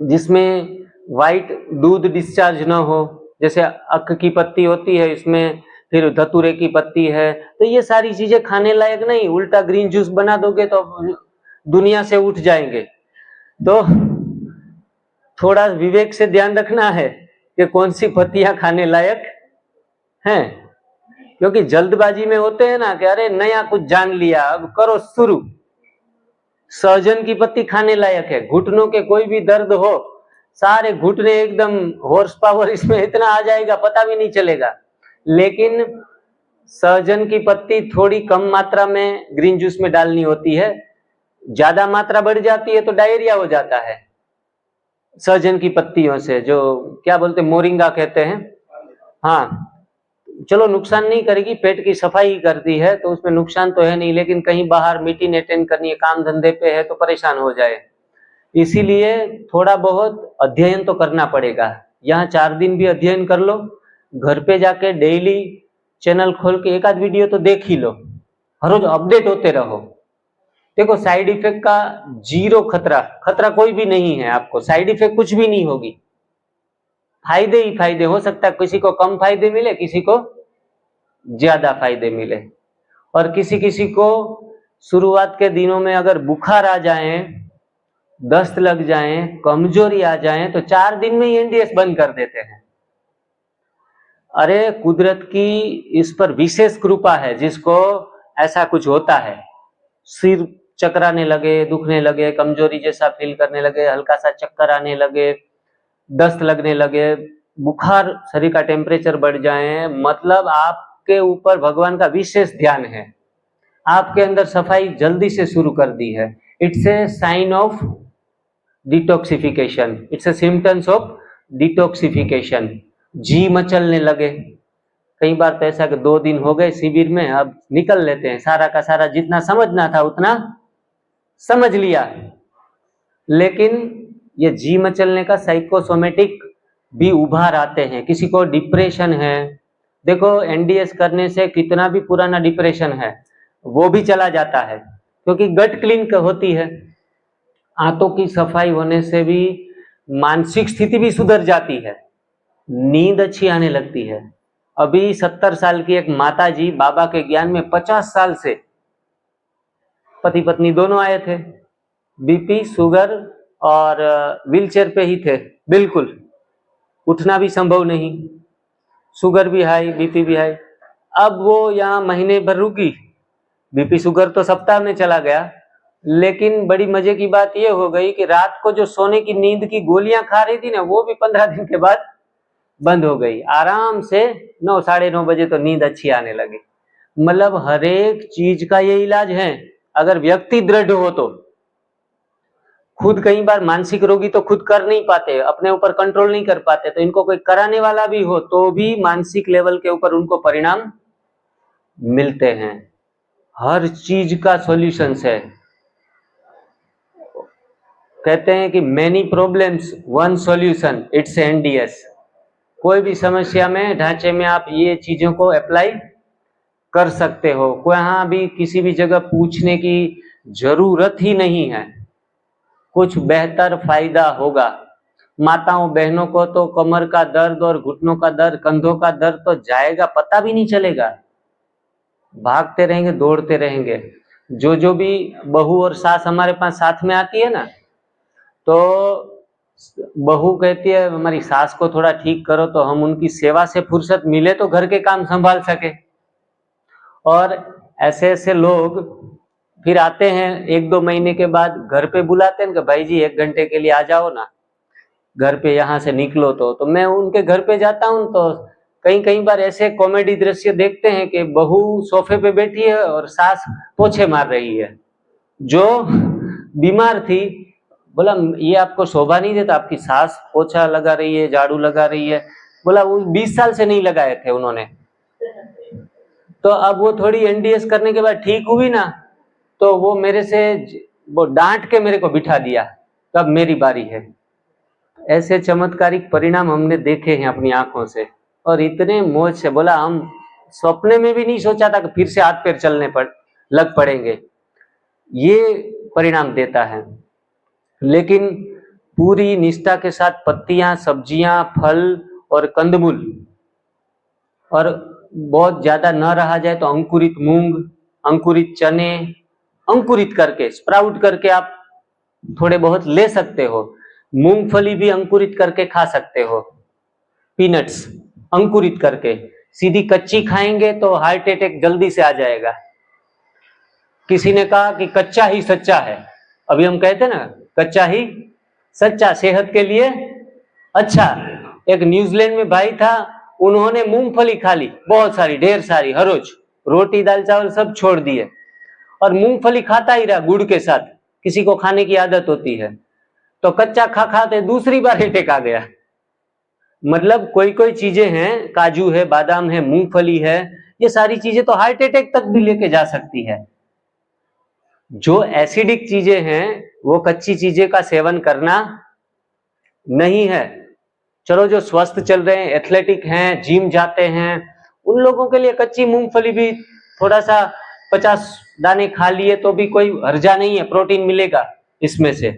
जिसमें वाइट दूध डिस्चार्ज ना हो, जैसे अख की पत्ती होती है, इसमें फिर धतूरे की पत्ती है, तो ये सारी चीजें खाने लायक नहीं। उल्टा ग्रीन जूस बना दोगे तो दुनिया से उठ जाएंगे। तो थोड़ा विवेक से ध्यान रखना है कि कौन सी पत्तियां खाने लायक हैं, क्योंकि जल्दबाजी में होते हैं ना कि अरे नया कुछ जान लिया अब करो शुरू। सहजन की पत्ती खाने लायक है, घुटनों के कोई भी दर्द हो, सारे घुटने एकदम हॉर्स पावर इसमें इतना आ जाएगा पता भी नहीं चलेगा। लेकिन सहजन की पत्ती थोड़ी कम मात्रा में ग्रीन जूस में डालनी होती है, ज्यादा मात्रा बढ़ जाती है तो डायरिया हो जाता है। सहजन की पत्तियों से, जो क्या बोलते मोरिंगा कहते हैं, हाँ चलो नुकसान नहीं करेगी, पेट की सफाई करती है तो उसमें नुकसान तो है नहीं, लेकिन कहीं बाहर मीटिंग अटेंड करनी है, काम धंधे पे है तो परेशान हो जाए, इसीलिए थोड़ा बहुत अध्ययन तो करना पड़ेगा। यहाँ 4 दिन भी अध्ययन कर लो, घर पे जाके डेली चैनल खोल के एक आध वीडियो तो देख ही लो, हर रोज अपडेट होते रहो। देखो साइड इफेक्ट का जीरो खतरा कोई भी नहीं है, आपको साइड इफेक्ट कुछ भी नहीं होगी, फायदे ही फायदे। हो सकता है किसी को कम फायदे मिले, किसी को ज्यादा फायदे मिले। और किसी किसी को शुरुआत के दिनों में अगर बुखार आ जाए, दस्त लग जाए, कमजोरी आ जाए, तो 4 दिन में ही एनडीएस बंद कर देते हैं। अरे कुदरत की इस पर विशेष कृपा है, जिसको ऐसा कुछ होता है, सिर चकराने लगे, दुखने लगे, कमजोरी जैसा फील करने लगे, हल्का सा चक्कर आने लगे, दस्त लगने लगे, बुखार, शरीर का टेम्परेचर बढ़ जाए, मतलब आपके ऊपर भगवान का विशेष ध्यान है, आपके अंदर सफाई जल्दी से शुरू कर दी है। It's a sign of detoxification, it's a symptoms of detoxification. जी मचलने लगे। कई बार तो ऐसा कि 2 दिन हो गए शिविर में, अब निकल लेते हैं, सारा का सारा जितना समझना था उतना समझ लिया, लेकिन ये जी मचलने का साइकोसोमेटिक भी उभार आते हैं। किसी को डिप्रेशन है, देखो एनडीएस करने से कितना भी पुराना डिप्रेशन है वो भी चला जाता है, क्योंकि गट क्लीन होती है। आंतों की सफाई होने से भी मानसिक स्थिति भी सुधर जाती है, नींद अच्छी आने लगती है। अभी 70 साल की एक माता जी बाबा के ज्ञान में 50 साल से पति पत्नी दोनों आए थे, बीपी शुगर और व्हीलचेयर पे ही थे, बिल्कुल उठना भी संभव नहीं, शुगर भी हाई, बीपी भी हाई। अब वो यहाँ महीने भर रुकी, बीपी शुगर तो सप्ताह में चला गया, लेकिन बड़ी मजे की बात यह हो गई कि रात को जो सोने की नींद की गोलियां खा रही थी ना, वो भी 15 दिन के बाद बंद हो गई। आराम से 9 साढ़े 9 बजे तो नींद अच्छी आने लगी। मतलब हर एक चीज का ये इलाज है, अगर व्यक्ति दृढ़ हो तो। खुद कई बार मानसिक रोगी तो खुद कर नहीं पाते, अपने ऊपर कंट्रोल नहीं कर पाते, तो इनको कोई कराने वाला भी हो तो भी मानसिक लेवल के ऊपर उनको परिणाम मिलते हैं। हर चीज का सॉल्यूशन है। कहते हैं कि many problems one solution, it's NDS. कोई भी समस्या में, ढांचे में आप ये चीजों को अप्लाई कर सकते हो। यहाँ भी किसी भी जगह पूछने की जरूरत ही नहीं है, कुछ बेहतर फायदा होगा। माताओं बहनों को तो कमर का दर्द और घुटनों का दर्द, कंधों का दर्द तो जाएगा, पता भी नहीं चलेगा, भागते रहेंगे, दौड़ते रहेंगे। जो भी बहू और सास हमारे पास साथ में आती है ना, तो बहू कहती है हमारी सास को थोड़ा ठीक करो, तो हम उनकी सेवा से फुर्सत मिले तो घर के काम संभाल सके। और ऐसे ऐसे लोग फिर आते हैं 1-2 महीने के बाद घर पे बुलाते हैं कि भाई जी 1 घंटे के लिए आ जाओ ना घर पे, यहाँ से निकलो। तो मैं उनके घर पे जाता हूँ, तो कई बार ऐसे कॉमेडी दृश्य देखते हैं कि बहू सोफे पे बैठी है और सास पोछे मार रही है। जो बीमार थी, बोला ये आपको शोभा नहीं देता, आपकी सास पोछा लगा रही है, झाड़ू लगा रही है। बोला वो 20 साल से नहीं लगाए थे उन्होंने। तो अब वो थोड़ी एनडीएस करने के बाद ठीक हुई ना, तो वो मेरे से वो डांट के मेरे को बिठा दिया, तब मेरी बारी है। ऐसे चमत्कारिक परिणाम हमने देखे हैं अपनी आंखों से, और इतने मौज से। बोला हम सपने में भी नहीं सोचा था कि फिर से हाथ पैर चलने पर लग पड़ेंगे, ये परिणाम देता है। लेकिन पूरी निष्ठा के साथ पत्तियां, सब्जियां, फल और कंदमूल, और बहुत ज्यादा न रहा जाए तो अंकुरित मूंग, अंकुरित चने, अंकुरित करके, स्प्राउट करके आप थोड़े बहुत ले सकते हो। मूंगफली भी अंकुरित करके खा सकते हो, पीनट्स अंकुरित करके। सीधी कच्ची खाएंगे तो हार्ट अटैक जल्दी से आ जाएगा। किसी ने कहा कि कच्चा ही सच्चा है, अभी हम कहते ना कच्चा ही सच्चा, सेहत के लिए अच्छा। एक न्यूजीलैंड में भाई था, उन्होंने मूंगफली खा ली, बहुत सारी, ढेर सारी, हर रोज रोटी दाल चावल सब छोड़ दिए, और मूंगफली खाता ही रहा गुड़ के साथ। किसी को खाने की आदत होती है, तो कच्चा खाते दूसरी बार अटैक आ गया। मतलब कोई कोई चीजें हैं, काजू है, बादाम है, मूंगफली है, ये सारी चीजें तो हार्ट अटैक तक भी लेके जा सकती है। जो एसिडिक चीजें हैं वो कच्ची चीजें का सेवन करना नहीं है। चलो जो स्वस्थ चल रहे हैं, एथलेटिक हैं, जिम जाते हैं, उन लोगों के लिए कच्ची मूंगफली भी थोड़ा सा 50 दाने खा लिए तो भी कोई हर्जा नहीं है, प्रोटीन मिलेगा इसमें से।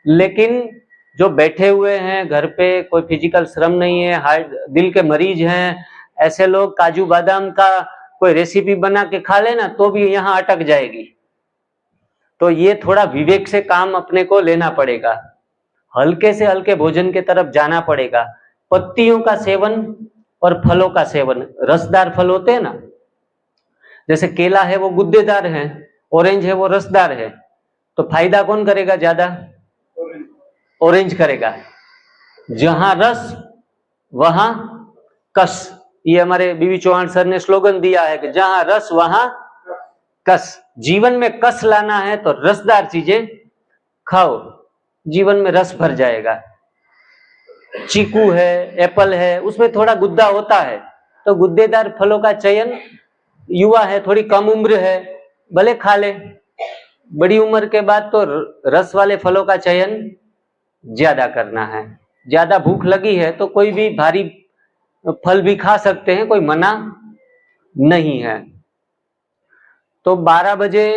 लेकिन जो बैठे हुए हैं घर पे, कोई फिजिकल श्रम नहीं है, हार्ट दिल के मरीज हैं, ऐसे लोग काजू बादाम का कोई रेसिपी बना के खा लेना तो भी यहाँ अटक जाएगी। तो ये थोड़ा विवेक से काम अपने को लेना पड़ेगा, हल्के से हल्के भोजन के तरफ जाना पड़ेगा। पत्तियों का सेवन और फलों का सेवन, रसदार फल होते हैं ना, जैसे केला है वो गुद्देदार है, ऑरेंज है वो रसदार है, तो फायदा कौन करेगा ज्यादा? ऑरेंज करेगा। जहां रस वहां कस, ये हमारे बीवी चौहान सर ने स्लोगन दिया है कि जहां रस वहां कस। जीवन में कस लाना है तो रसदार चीजें खाओ, जीवन में रस भर जाएगा। चीकू है, एप्पल है, उसमें थोड़ा गुद्दा होता है, तो गुद्देदार फलों का चयन, युवा है, थोड़ी कम उम्र है, भले खा ले। बड़ी उम्र के बाद तो रस वाले फलों का चयन ज्यादा करना है। ज्यादा भूख लगी है तो कोई भी भारी फल भी खा सकते हैं, कोई मना नहीं है। तो 12 बजे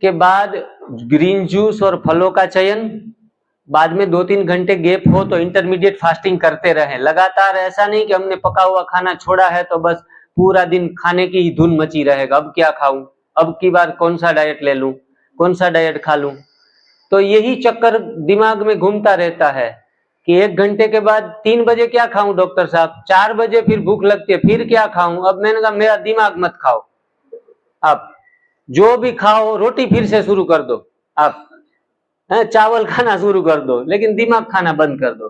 के बाद ग्रीन जूस और फलों का चयन, बाद में 2-3 घंटे गैप हो तो इंटरमीडिएट फास्टिंग करते रहें लगातार। ऐसा नहीं कि हमने पका हुआ खाना छोड़ा है तो बस पूरा दिन खाने की ही धुन मची रहेगा, अब क्या खाऊं, अब की बार कौन सा डाइट ले लूं, कौन सा डाइट खा लूं। तो यही चक्कर दिमाग में घूमता रहता है कि 1 घंटे के बाद 3 बजे क्या खाऊं डॉक्टर साहब, 4 बजे फिर भूख लगती है, फिर क्या खाऊं। अब मैंने कहा मेरा दिमाग मत खाओ, आप जो भी खाओ रोटी फिर से शुरू कर दो, आप चावल खाना शुरू कर दो, लेकिन दिमाग खाना बंद कर दो।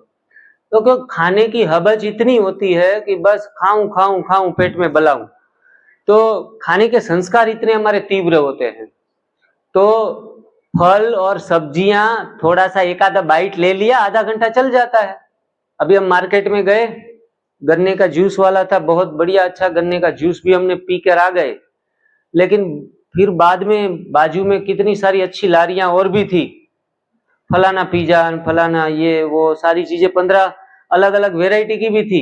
तो क्यों खाने की हबज इतनी होती है कि बस खाऊं खाऊं खाऊं, पेट में बलाऊं। तो खाने के संस्कार इतने हमारे तीव्र होते हैं। तो फल और सब्जियां थोड़ा सा एक आधा बाइट ले लिया, आधा घंटा चल जाता है। अभी हम मार्केट में गए, गन्ने का जूस वाला था, बहुत बढ़िया अच्छा गन्ने का जूस भी हमने पी कर आ गए। लेकिन फिर बाद में बाजू में कितनी सारी अच्छी लारियां और भी थी, फलाना पिज्जा, फलाना ये वो सारी चीजें 15 अलग अलग वेराइटी की भी थी।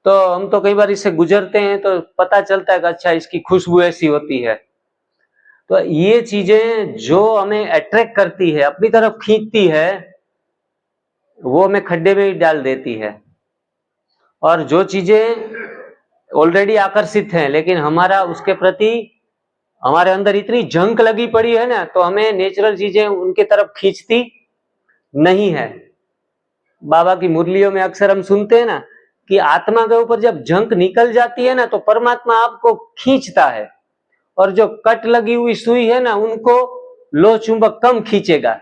तो हम तो कई बार इससे गुजरते हैं तो पता चलता है कि अच्छा इसकी खुशबू ऐसी होती है। तो ये चीजें जो हमें अट्रैक्ट करती है, अपनी तरफ खींचती है, वो हमें खड्डे में ही डाल देती है। और जो चीजें ऑलरेडी आकर्षित हैं लेकिन हमारा उसके प्रति, हमारे अंदर इतनी जंक लगी पड़ी है ना, तो हमें नेचुरल चीजें उनके तरफ खींचती नहीं है। बाबा की मुरलियों में अक्सर हम सुनते हैं ना कि आत्मा के ऊपर जब जंक निकल जाती है ना तो परमात्मा आपको खींचता है, और जो कट लगी हुई सुई है ना उनको लो चुंबक कम खींचेगा।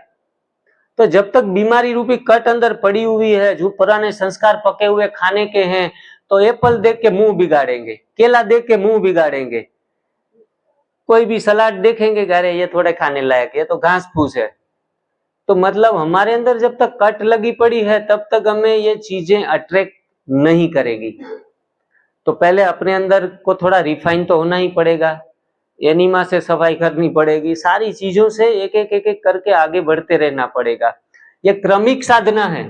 तो जब तक बीमारी रूपी कट अंदर पड़ी हुई है, जो पुराने संस्कार पके हुए खाने के हैं, तो एप्पल देख के मुंह बिगाड़ेंगे, केला देख के मुंह बिगाड़ेंगे, कोई भी सलाद देखेंगे अरे ये थोड़े खाने लायक, ये तो घास फूस है। तो मतलब हमारे अंदर जब तक कट लगी पड़ी है तब तक हमें ये चीजें अट्रैक्ट नहीं करेगी। तो पहले अपने अंदर को थोड़ा रिफाइन तो होना ही पड़ेगा, एनिमा से सफाई करनी पड़ेगी, सारी चीजों से एक एक करके आगे बढ़ते रहना पड़ेगा। ये क्रमिक साधना है,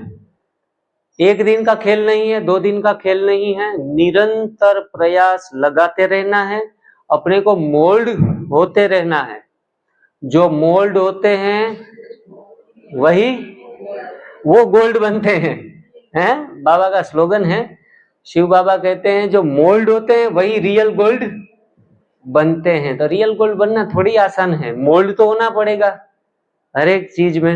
एक दिन का खेल नहीं है, 2 दिन का खेल नहीं है, निरंतर प्रयास लगाते रहना है, अपने को मोल्ड होते रहना है। जो मोल्ड होते हैं वही वो गोल्ड बनते हैं, बाबा का स्लोगन है। शिव बाबा कहते हैं जो मोल्ड होते हैं वही रियल गोल्ड बनते हैं। तो रियल गोल्ड बनना थोड़ी आसान है, मोल्ड तो होना पड़ेगा हर एक चीज में।